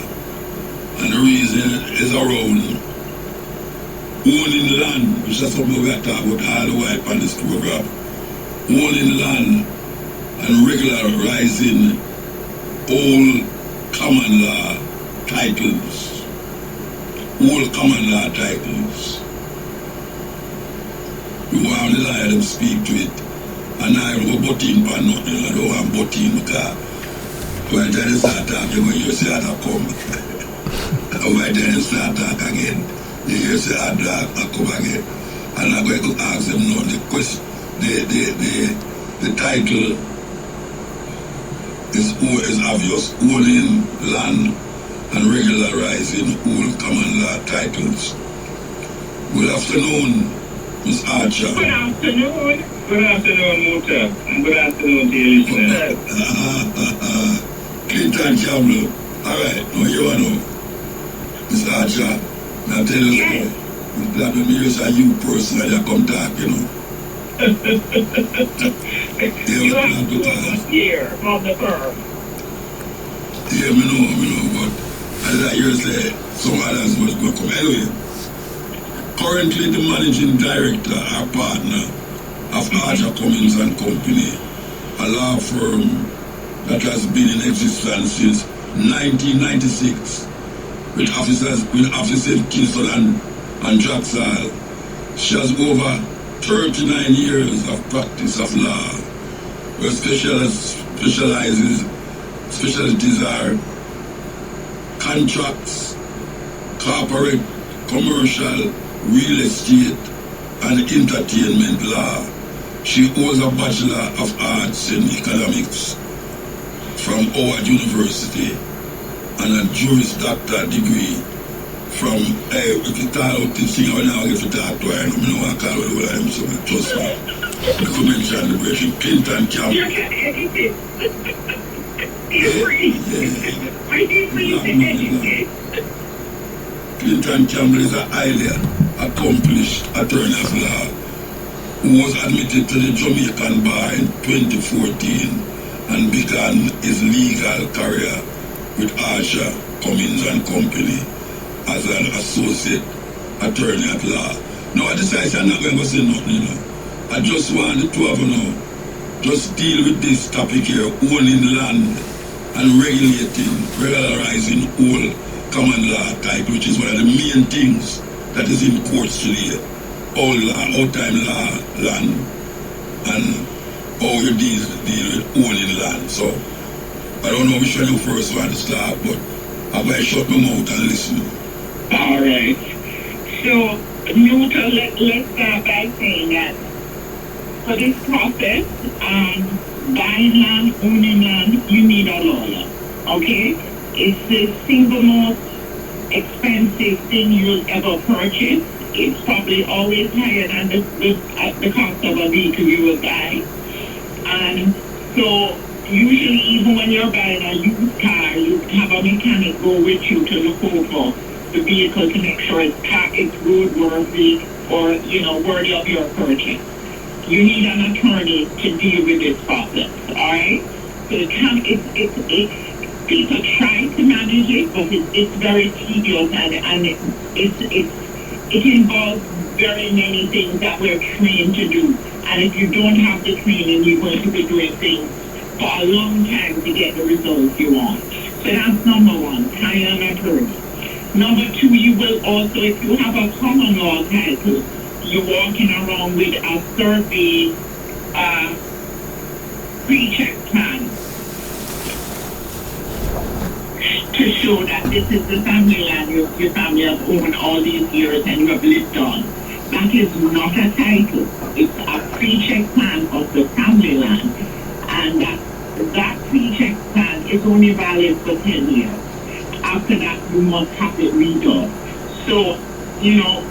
Speaker 1: And the reason is around owning land, which is something we are talking about all the while on this program. Owning land and regularizing all common law titles. All common law titles. We want the liar them speak to it. And I don't go butting for nothing. I don't want butting because when they start talking, when you say I come. When they start talking again, you hear say I come again. And I'm going to ask them now the question, the title is obvious. Owning land and regularizing all common law titles. Good afternoon, Miss Archer.
Speaker 5: Good afternoon. Good afternoon, Muta. And good afternoon to your listeners.
Speaker 1: Clinton Campbell. Alright, now you know. Miss Archer, now tell you
Speaker 5: Yes.
Speaker 1: I'm glad when you say you personally come talk, you know.
Speaker 5: You have to us here from the firm.
Speaker 1: Yeah, me know, but as I hear say, some others was going to come anyway. Currently the managing director or partner of Archer Cummins and Company, a law firm that has been in existence since 1996 with offices in Kingston and Jacksal. She has over 39 years of practice of law, where specialties are contracts, corporate, commercial, real estate, and entertainment law. She holds a Bachelor of Arts in Economics from Howard University and a Juris Doctor degree from, if you talk about this thing, I now get to talk to her, I don't want to call her the I'm so trust me. I could mention the version Clinton Campbell.
Speaker 5: You can educate. You're free. Are you free to educate?
Speaker 1: Clinton Campbell is a highly accomplished attorney of law who was admitted to the Jamaican bar in 2014 and began his legal career with Archer Cummins and Company as an associate attorney at law. Now I decided I'm not going to say nothing, you know. I just want the two of you know, just deal with this topic here, owning land and regularizing all common law type, which is one of the main things that is in courts today. All law, all time law, land, and how you deal with owning land. So I don't know which one you first want to start, but I'm going to shut my mouth and listen.
Speaker 5: All right. So, Muta, let's start by saying that for this process, buying land, owning land, you need a lawyer. Okay? It's the single most expensive thing you'll ever purchase. It's probably always higher than the cost of a vehicle you will buy. And so usually even when you're buying a used car, you have a mechanic go with you to look over the vehicle to make sure it's roadworthy or, worthy of your purchase. You need an attorney to deal with this process, alright? So people try to manage it, but it's very tedious and it involves very many things that we're trained to do. And if you don't have the training, you're going to be doing things for a long time to get the results you want. So that's number one, hire an attorney. Number two, you will also, if you have a common law title, you're walking around with a survey pre-check plan to show that this is the family land your family has owned all these years and you have lived on. That is not a title. It's a pre-check plan of the family land. And that pre-check plan is only valid for 10 years. After that, you must have it redone. So,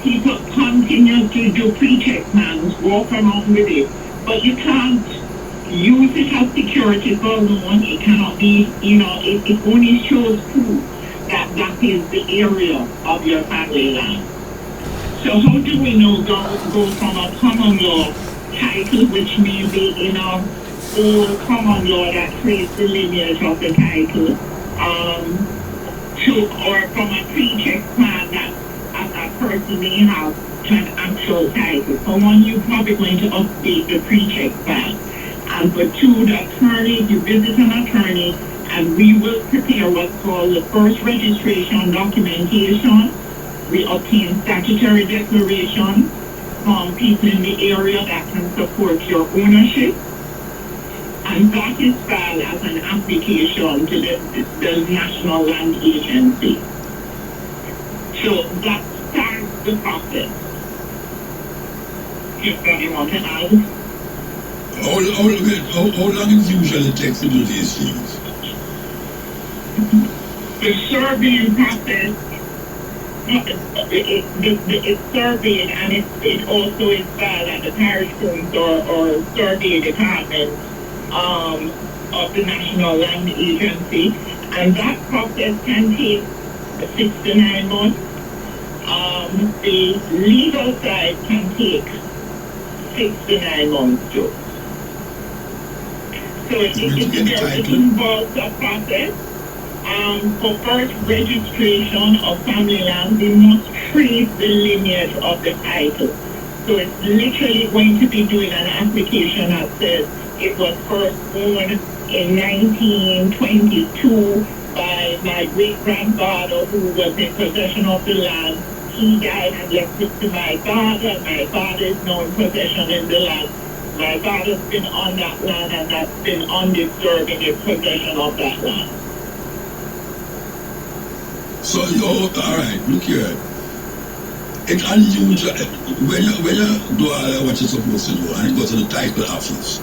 Speaker 5: people continue to do pre-check plans, walk around with it, but you can't use it as security for a loan. It cannot be, it only shows proof that that is the area of your family land. So how do we know go from a common law title, which may be in a old common law that traces the lineage of the title, or from a pre-check plan that a person may have to an actual title. For one, you're probably going to update the pre-check plan. And for two, the attorney, you visit an attorney, and we will prepare what's called the first registration documentation. We obtain statutory declaration from people in the area that can support your ownership. And that is filed as an application to the National Land Agency. So that starts the process. If you want to add?
Speaker 1: How long it usually takes to do these things?
Speaker 5: The surveying process it's surveyed, and it also is filed at the parish homes or survey department of the National Land Agency, and that process can take 6 to 9 months. The legal side can take 6 to 9 months too. So it involves a process. For first registration of family land, we must trace the lineage of the title. So it's literally going to be doing an application that says it was first owned in 1922 by my great-grandfather who was in possession of the land. He died and left it to my father. My father is now in possession in the land. My father's been on that land and that's been undisturbed in his possession of that land.
Speaker 1: So alright, look here. It's unusual when you do all what you're supposed to do and you go to the title office.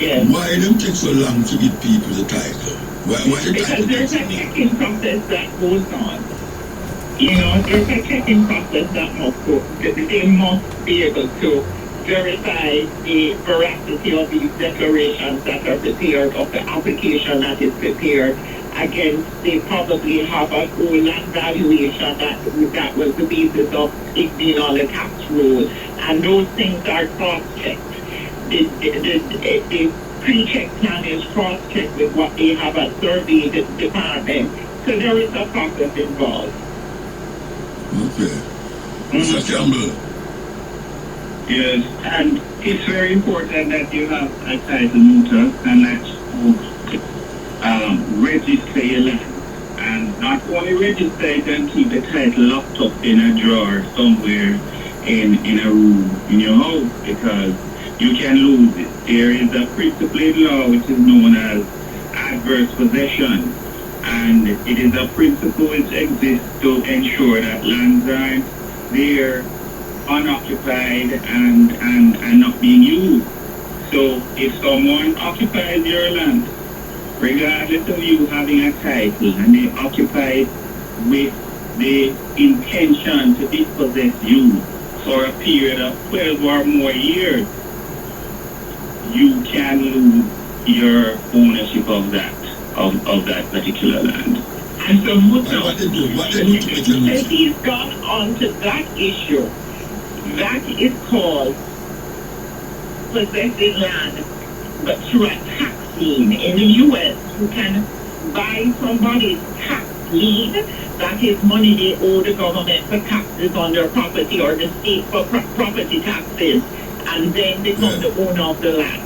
Speaker 5: Yes.
Speaker 1: Why them take so long to give people the title? Why the
Speaker 5: because
Speaker 1: title
Speaker 5: there's a checking process that goes on. There's a checking process that they must be able to verify the veracity of these declarations that are prepared, of the application that is prepared against, they probably have an old land valuation that was the basis of it being on the tax roll, and those things are cross-checked. The pre-check plan is cross-checked with what they have at survey department, so there is a process involved.
Speaker 1: Okay. Mr. Campbell.
Speaker 6: Yes, and it's very important that you have a title muta and that you register your land. And not only register it and keep the title locked up in a drawer somewhere in a room in your house, because you can lose it. There is a principle in law which is known as adverse possession, and it is a principle which exists to ensure that lands aren't there unoccupied and not being used. So if someone occupies your land, regardless of you having a title, and they occupy it with the intention to dispossess you for a period of 12 or more years, you can lose your ownership of that particular land.
Speaker 5: And so
Speaker 1: What they do to make it
Speaker 5: if he's gone on to that issue, that is called possessing land, but through a tax lien. In the U.S., you can buy somebody's tax lien, that is money they owe the government for taxes on their property, or the state for property taxes, and then become the owner of the land.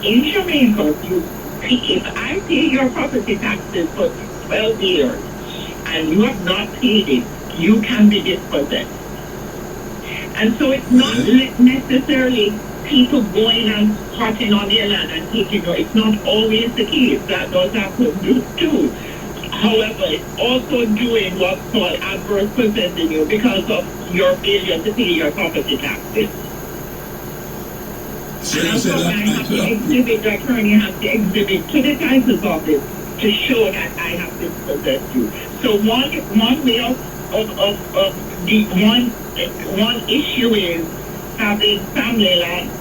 Speaker 5: In Jamaica, if I pay your property taxes for 12 years and you have not paid it, you can be dispossessed. And so it's not necessarily people going and squatting on their land and taking it. It's not always the case. That does happen too. However, it's also doing what's called adverse possessing you because of your failure to pay your property taxes.
Speaker 1: So
Speaker 5: and
Speaker 1: you
Speaker 5: also
Speaker 1: say
Speaker 5: I have to exhibit, the attorney has to exhibit to the titles office to show that I have dispossessed you. So one way of the one issue is having family land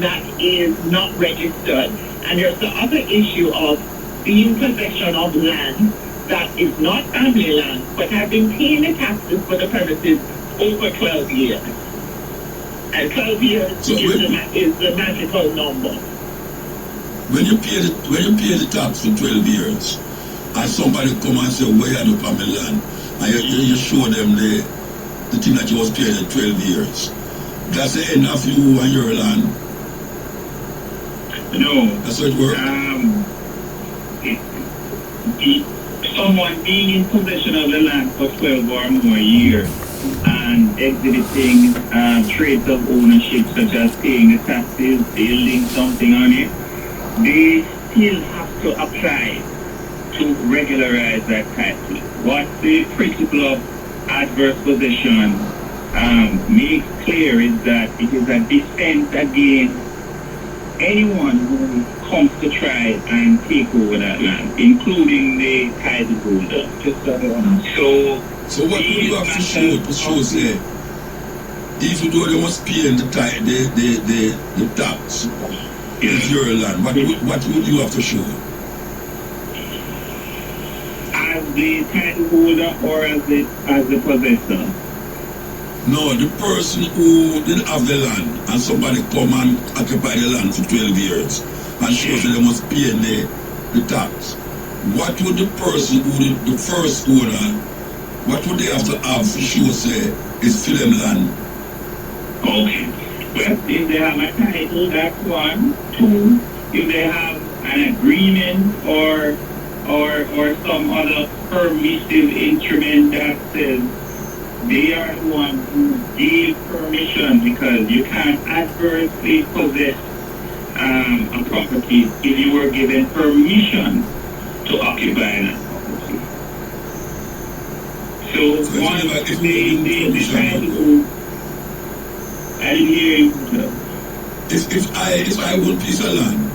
Speaker 5: that is not registered, and there's the other issue of being in possession of land that is not family land but have been paying the taxes for the premises over 12 years. And 12 years is the magical number.
Speaker 1: When you pay the tax for 12 years, and somebody come and say, where are the family land? And you show them the thing that you was paying in 12 years. That's the end of you and your land?
Speaker 6: No.
Speaker 1: That's how it works?
Speaker 6: Someone being in possession of the land for 12 or more years and exhibiting traits of ownership such as paying the taxes, building something on it, they still have to apply to regularize that title. What the principle of adverse possession makes clear is that it is a defense against anyone who comes to try and take over that land, including the title holder.
Speaker 1: So what would you have to show say, even though they must pay the tax, it's your land, what would you have to show?
Speaker 6: As the title holder or as the possessor?
Speaker 1: No, the person who didn't have the land and somebody come and occupy the land for 12 years and shows that they must pay the tax. What would the person who the first owner, what would they have to have to show say is for them land?
Speaker 6: Okay. Well, if they have a title, that's one. Two, if they have an agreement or some other permissive instrument that says they are the ones who gave permission, because you can't adversely possess a property if you were given permission to occupy that property. So once they decide to, I didn't hear you.
Speaker 1: If I own a piece of land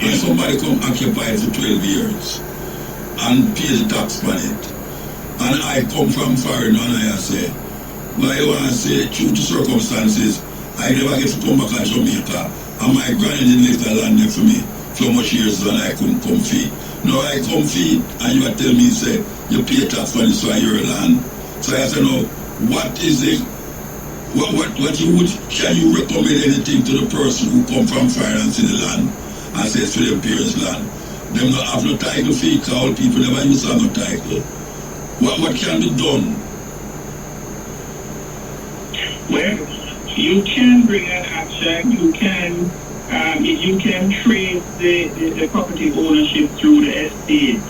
Speaker 1: and somebody come occupy it for 12 years and pay the tax on it, and I come from foreign and I say, well, I want to say, due to circumstances, I never get to come back to Jamaica, and my granny didn't leave the land there for me for much years and I couldn't come feed. Now I come feed, and you are telling me, say, you pay tax on it, so I your land. So I say, no, what is it? What you would, can you recommend anything to the person who come from finance in the land and says to their parents' land? Them not have no title fee, because all people never use to have no title. What can be done?
Speaker 6: Well, you can bring an action. You can trace the property ownership through the estate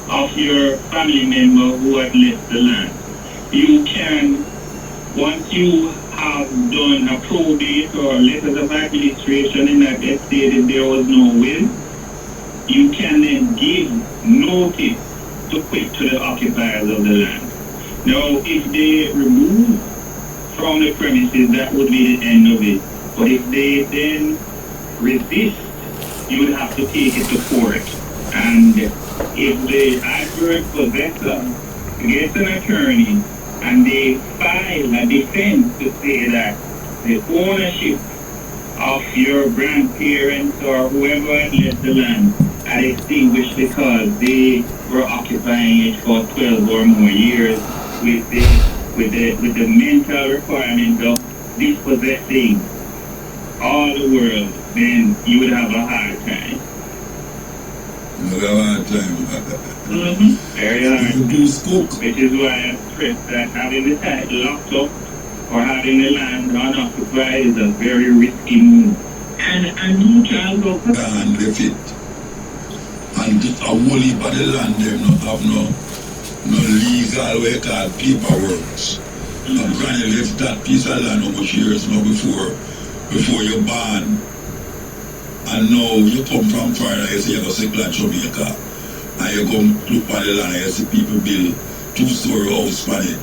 Speaker 6: of your family member who had left the land. You can, once you have done a probate or letters of administration in that estate, if there was no will, you can then give notice to quit to the occupiers of the land. Now, if they remove from the premises, that would be the end of it. But if they then resist, you would have to take it to court. And if the adverse possessor gets an attorney and they file a defense to say that the ownership of your grandparents or whoever had left the land are extinguished because they were occupying it for 12 or more years with the mental requirement of dispossessing all the world, then you would have a hard time.
Speaker 1: You would have a hard time.
Speaker 6: Very hard.
Speaker 1: You do scope.
Speaker 6: Which is why I stress that having the title locked up or having the land unoccupied is a very risky move. And you can go
Speaker 1: and left it. And a whole heap of the land them not have no legal way called paperwork. And granny left that piece of land how much years now before you're born. And now you come from foreign and you say you go to Jamaica. And you come look at the land and you see people build 2-story house on it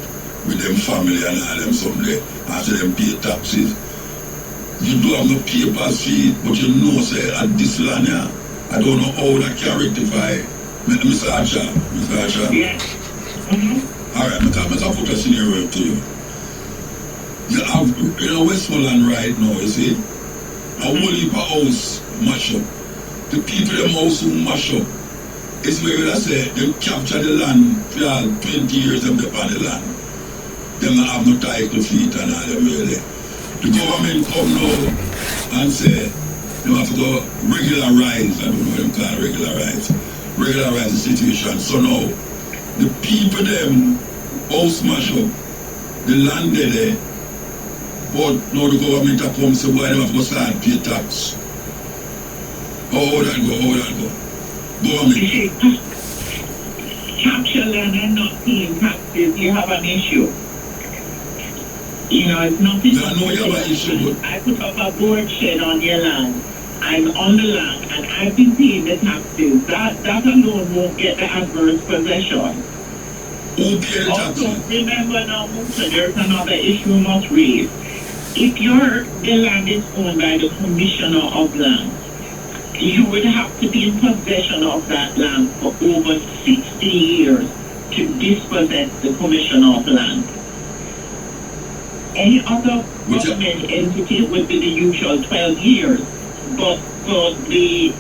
Speaker 1: with them family and all them someday. After them pay taxes. You do have no papers for it, but you know say at this land here, I don't know how that can rectify. Mr. Asha.
Speaker 6: Yes.
Speaker 1: Alright, I can put a scenario to you. You have, Westmoreland right now, you see, a whole heap of house mash up. The people in the house who mash up, it's where I say, they capture the land for 20 years them upon the land. They don't have no title feet and all them really. The government come now and say, they have to go regularize, I don't know what they call regularize the situation. So now, the people them house mash up, the land there, but now the government have come say why they have to start pay tax. How that go? Government.
Speaker 5: Capture land and not paying taxes, you have an issue. It's nothing.
Speaker 1: I know you have an issue, but
Speaker 5: I put up a board shed on your land. I'm on the land and I've been paying the taxes. That alone won't get the adverse possession.
Speaker 1: who pay the
Speaker 5: Also,
Speaker 1: taxes?
Speaker 5: remember now, Musa, there's another issue we must raise. If the land is owned by the commissioner of land, you would have to be in possession of that land for over 60 years to dispossess the commission of land. Any other government entity would be the usual 12 years, but for the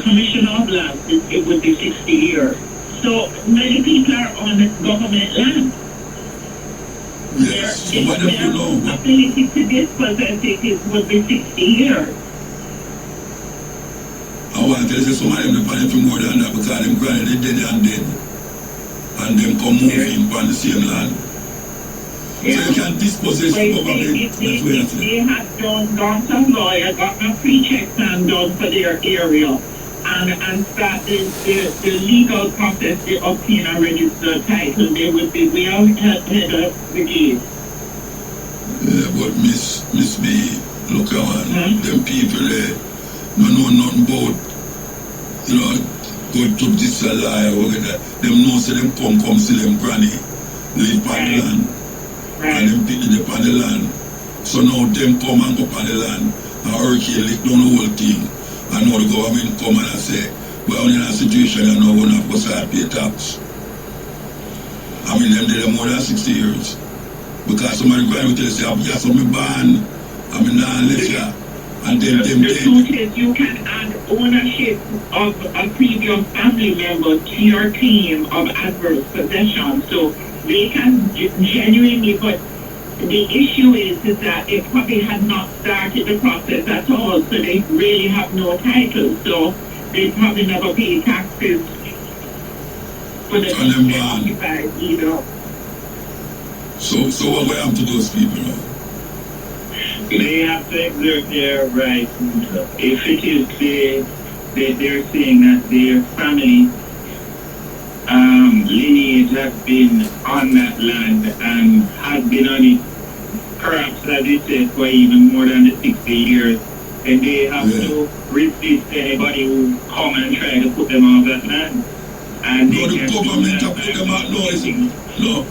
Speaker 5: commission of land, it would be 60 years. So many people are on government land.
Speaker 1: Yes, so what if you know?
Speaker 5: Their ability to dispossess it would be 60 years.
Speaker 1: I want to tell you, some of them depend for more than that because them granny they dead and dead. And them come moving on the same land. So you can dispossess the government.
Speaker 5: If they had gone some lawyer, got a pre-check plan done for their area, and started the legal process to obtain a registered title, they would be well ahead of the game.
Speaker 1: Yeah, but Miss B, look at them people there, no know nothing about, go to this lie or whatever. Them know say them come see them granny live on the land. And them people live on the land. So now them come and go on the land and hurricane lick down the whole thing. And now the government come and say, we're in a situation and now we're not going to pay tax. I mean, them did more than 60 years. Because somebody going to tell us, yes, I'm born, I'm not let you. And then
Speaker 5: the truth is you can add ownership of a previous family member to your claim of adverse possession. So they can genuinely, but the issue is that they probably had not started the process at all, so they really have no title, so they probably never pay taxes for the occupied either.
Speaker 1: So what will happen to those people now?
Speaker 6: They have to exert their rights. If it is they're saying that their family lineage has been on that land and has been on it, perhaps as it says, for even more than the 60 years, then they have to resist anybody who come and try to put them off that land. And
Speaker 1: no, the government to put them out. No.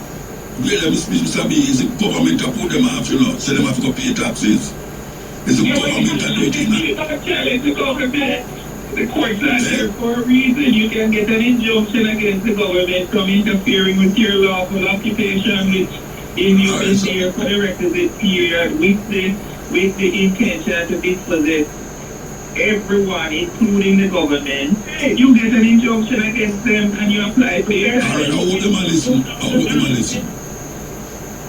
Speaker 1: Let me speak, Mr. B. It's the government to put them off, so them have to pay taxes. It's the government to do it.
Speaker 6: You don't challenge the government. The courts are there for a reason. You can get an injunction against the government from interfering with your lawful occupation, which in you been there for the requisite period with the intention to dispossess everyone, including the government. You get an injunction against them and you apply for your...
Speaker 1: Alright, I hope them are listening.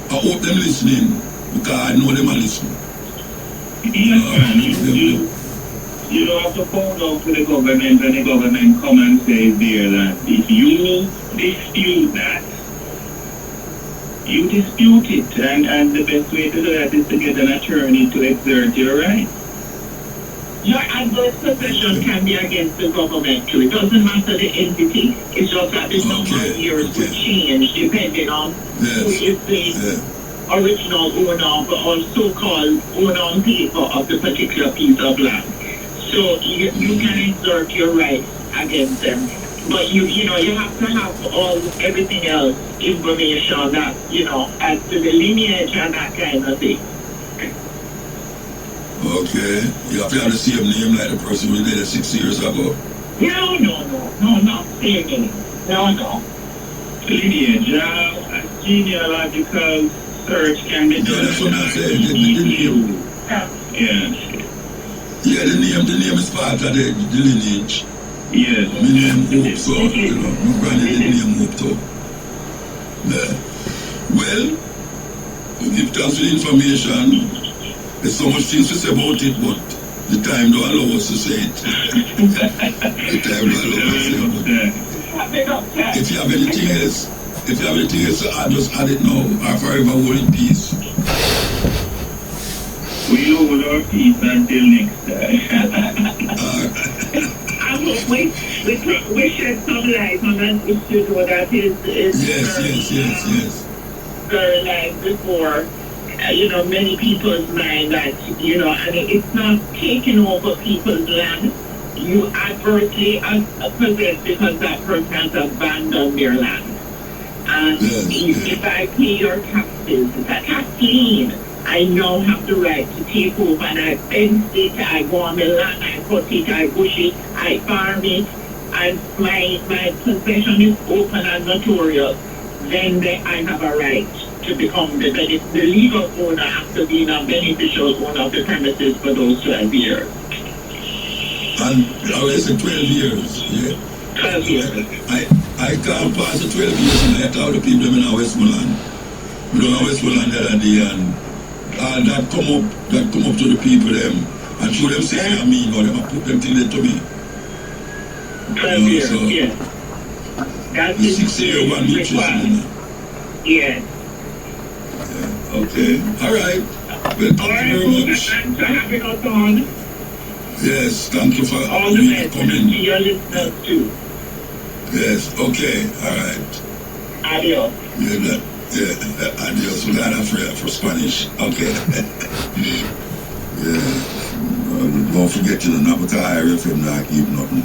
Speaker 1: I hope them listening because I know them are listening.
Speaker 6: You don't have to phone out to the government and the government come and say there that if you dispute that, you dispute it, and the best way to do that is to get an attorney to exert your right.
Speaker 5: Your adverse possession can be against the government too. It doesn't matter the entity, it's just that the number of years will change depending on who is the original owner or so-called owner on paper of the particular piece of land. So you can exert your rights against them. But you have to have everything else information that, as to the lineage and that kind of thing.
Speaker 1: Okay. You have to have the same name like the person who did it 6 years ago.
Speaker 5: No, not same name. No.
Speaker 6: Lineage, a genealogical search can be done.
Speaker 1: Yeah, that's what I'm saying. The name.
Speaker 6: Yes.
Speaker 1: Yeah, the name is part of the lineage.
Speaker 6: Yes.
Speaker 1: My name Hope, so, my granny did name Hope too. Yeah. Well, we give thanks for the information. There's so much things to say about it, but the time don't allow us to say it. The time don't allow us to say it. If you have anything else to add, just add it now, or forever hold in peace.
Speaker 6: We hold our peace until next time.
Speaker 5: I hope we shed some light on an issue that is
Speaker 1: Yes.
Speaker 5: Very like before. Many people's mind that, and it's not taking over people's land. You adversely possess because that person has abandoned their land. And if I pay your taxes, it's a tax lien. I now have the right to take over, and I fence it, I go on the land, I cut it, I bush it, I farm it, and my possession is open and notorious. Then I have a right to become the legal owner after being a beneficial owner of the premises for those 12 years.
Speaker 1: And I said 12 years, yeah.
Speaker 5: 12 years.
Speaker 1: I can't pass the 12 years and I tell the people in Westmoreland. We don't have Westmoreland the other day, and that come up to the people them and show them say I mean, or them put them things to me.
Speaker 5: 12 years,
Speaker 1: so
Speaker 5: yes. That's
Speaker 1: the 6 year one nutrition.
Speaker 5: Yes.
Speaker 1: Yeah, okay. Alright. Well, thank you very much.
Speaker 5: Thanks for having us on.
Speaker 1: Yes, thank you for
Speaker 5: all the best
Speaker 1: coming.
Speaker 5: to your listeners too.
Speaker 1: Yes, okay, alright.
Speaker 5: Adios.
Speaker 1: Yeah, adios. We got for Spanish. Okay. Yeah. Don't forget to the Nabaca RFM not keep nothing.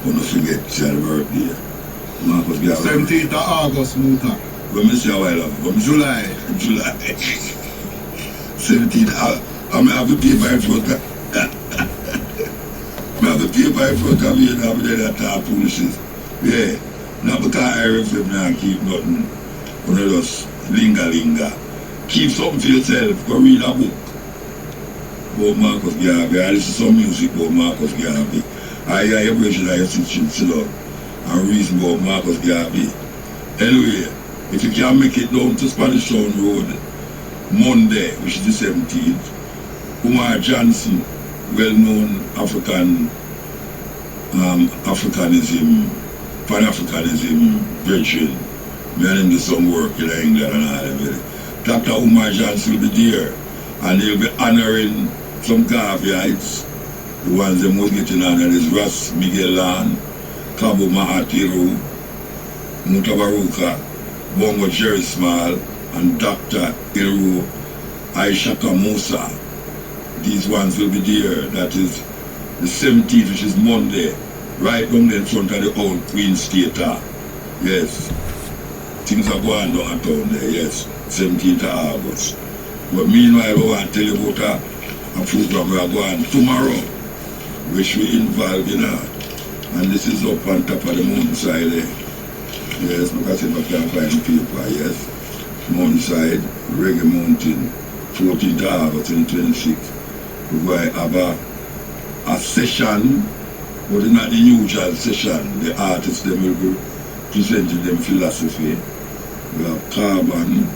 Speaker 1: Don't forget your birthday.
Speaker 3: 17th of August, Muta.
Speaker 1: When I say a while ago.
Speaker 3: July.
Speaker 1: 17th. I'm have to pay by front. I have to pay by front of you and have that foolishness. Yeah. Nabaca RFM not keep nothing. One of those linga. Keep something for yourself. Go read a book about Marcus Garvey. I listen to some music about Marcus Garvey. I hear a version of your chill out and reason about Marcus Garvey. Anyway, if you can make it down to Spanish Town Road Monday, which is the 17th, Umar Johnson, well-known Africanism, Pan-Africanism veteran, me and him do some work in England and all that. Dr. Umar Johnson will be there, and he'll be honoring some Garveyites. The ones that most getting honored is Ras Miguelan, Cabo Mahatiru, Mutabaruka, Bongo Jerry Small, and Dr. Iru Aishaka Musa. These ones will be there. That is the 17th, which is Monday, right down there in front of the old Queen's Theatre. Yes. Things are going down at town there, yes. 17th of August. But meanwhile, I want to tell you about a program we are going tomorrow, which we involve in and this is up on top of the mountainside there. Yes, because if I can't find the paper, yes. Mountainside, Reggae Mountain, 14th of August 2026. We're going to have a session, but it's not the usual session. The artists them will be presenting them philosophy. We have Carbon,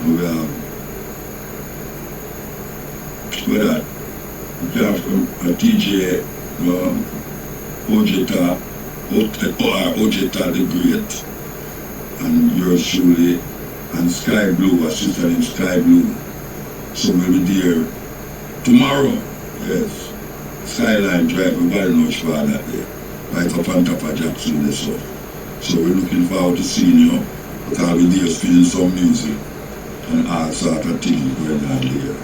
Speaker 1: we have a DJ, Ojeta the Great, and yours truly, and Sky Blue, a sister named Sky Blue. So we'll be there tomorrow, yes. Skyline Drive, we're very much for that day. Right up on top of Jackson, so we're looking forward to seeing you, because we're there spinning some music and all sort of things going on there.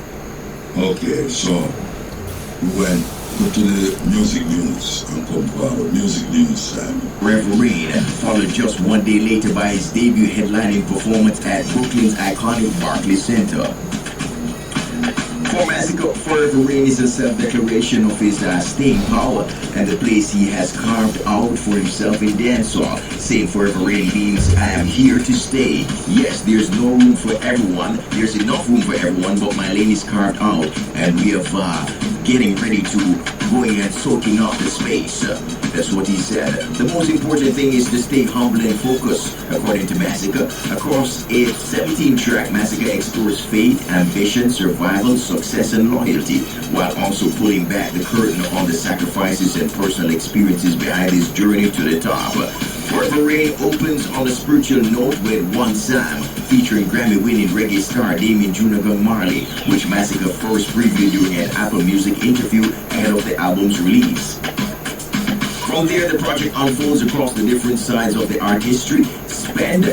Speaker 1: Okay, so we went to the music news and come forward. Music news time.
Speaker 7: Reverend followed just one day later by his debut headlining performance at Brooklyn's iconic Barclays Center. For Massacre, Forever Rain is a self-declaration of his staying power and the place he has carved out for himself in dancehall. Saying Forever Rain means I am here to stay. Yes, there's no room for everyone. There's enough room for everyone, but my lane is carved out, and we have getting ready to going and soaking up the space. That's what he said. The most important thing is to stay humble and focused, according to Massacre. Across a 17-track, Massacre explores faith, ambition, survival, success, and loyalty, while also pulling back the curtain on the sacrifices and personal experiences behind his journey to the top. Forever Rain opens on a spiritual note with One Sam, featuring Grammy-winning reggae star Damien Junior Marley, which Massacre first previewed during an Apple Music interview ahead of the album's release. From there, the project unfolds across the different sides of the art history, spend.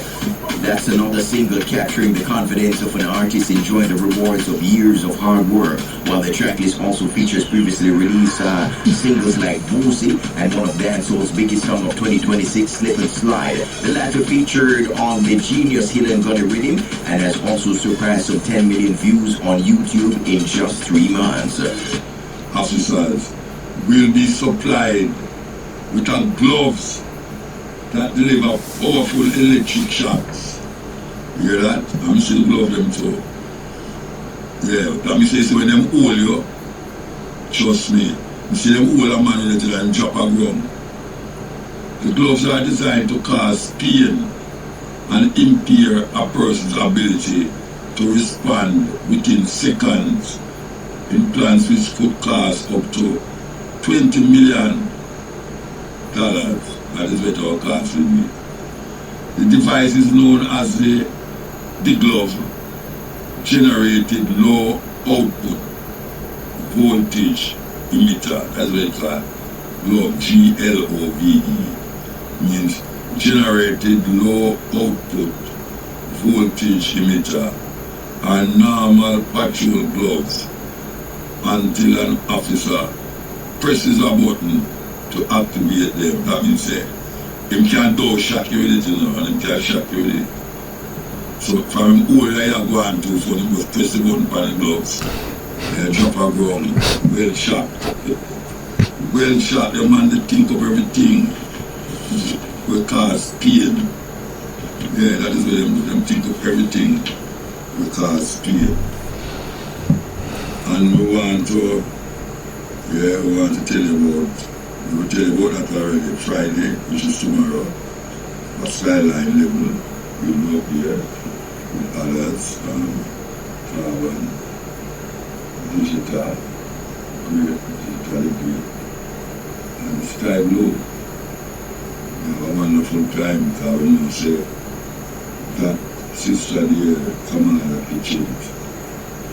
Speaker 7: That's another single capturing the confidence of an artist enjoying the rewards of years of hard work, while the tracklist also features previously released singles like Boosie and one of dancehall's biggest song of 2026, Slip and Slide. The latter featured on the Genius Hill and Gunny Rhythm and has also surpassed some 10 million views on YouTube in just 3 months.
Speaker 1: Officers will be supplied with gloves that deliver powerful electric shocks. You hear that? I'm still glove them too. Yeah, that me say when them hold you, trust me, you see them hold a man in it and drop a ground. The gloves are designed to cause pain and impair a person's ability to respond within seconds. Implants which could cost up to $20 million. That is what our cost will be. The device is known as the glove generated low output voltage emitter. That's what it's called. Glove, GLOVE, means generated low output voltage emitter, and normal patrol gloves until an officer presses a button to activate them. That means him can't do shock you with it, you know, and him can't shock you with it. So from him all I go on to, so he must press the button on the gloves. Drop a ground, well shot. Well shot, the man that think of everything will cause pain. Yeah, that is what them think of everything will cause pain. And we want to tell you about, we will tell you about that already, Friday, which is tomorrow, a skyline level, we'll be up here with others, Travel, digital, great, and sky blue. We have a wonderful time because we know say that sister there, Kamala Kitchens,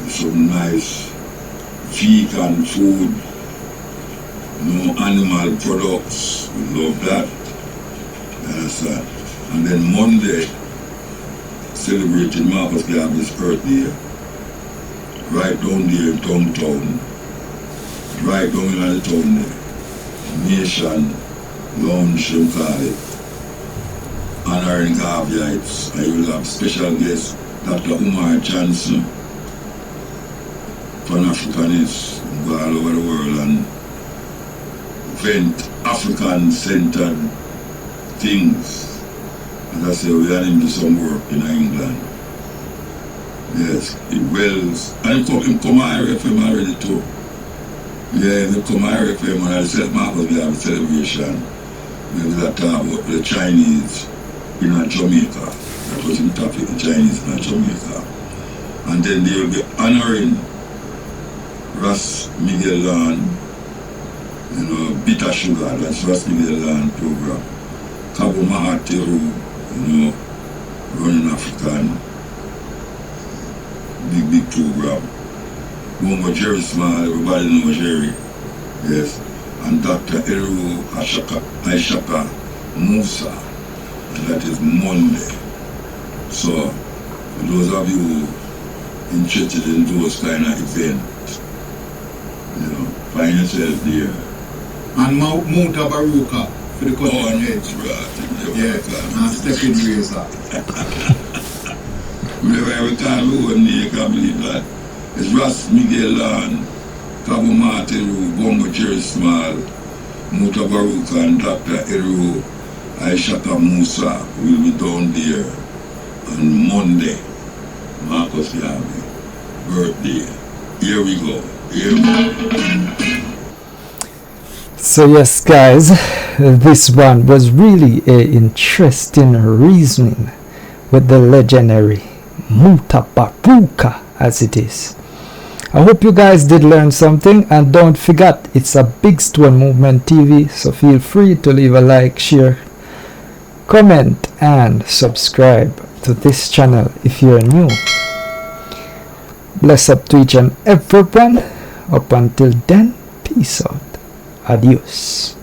Speaker 1: some nice vegan food, no animal products. We love that. You understand? And then Monday, celebrating Marcus Garvey's birthday, right down there in downtown, right down in the town there, Nation Lounge, you call it, honoring Garveyites, and you will have special guest Dr. Umar Johnson, Pan-Africanist, go all over the world and invent African-centered things. As I say, we are into some work in England. Yes, in Wales. And he come RFM already too. Yeah, he come RFM and I said, Marcus, we have a celebration. We will talk about the Chinese in Jamaica. That was in topic, the Chinese in Jamaica. And then they will be honoring Ras Miguel Land, you know, Bitter Sugar, that's Ras Miguel Land program. Cabo Mahateru, you know, running African, big program. Bongo Jerry Small, everybody knows Jerry, yes. And Dr. Eru Aishaka Musa, and that is Monday. So, for those of you interested in those kind of events, you know, find yourself there.
Speaker 3: And Mutabaruka for the cutting edge.
Speaker 1: Right.
Speaker 3: Yeah, and stepping razor.
Speaker 1: Whenever every time we went there, you can't believe that. It's Ras Miguel Land, Cabo Materu, Bongo Jerry Small, Mutabaruka, and Dr. Eru Aishaka Musa will be down there on Monday. Marcus Garvey, birthday. Here we go.
Speaker 2: So yes guys, this one was really a interesting reasoning with the legendary Mutabaruka as it is. I hope you guys did learn something, and don't forget it's a Big Stone Movement TV, so feel free to leave a like, share, comment and subscribe to this channel if you're new. Bless up to each and everyone. Up until then, peace out. Adios.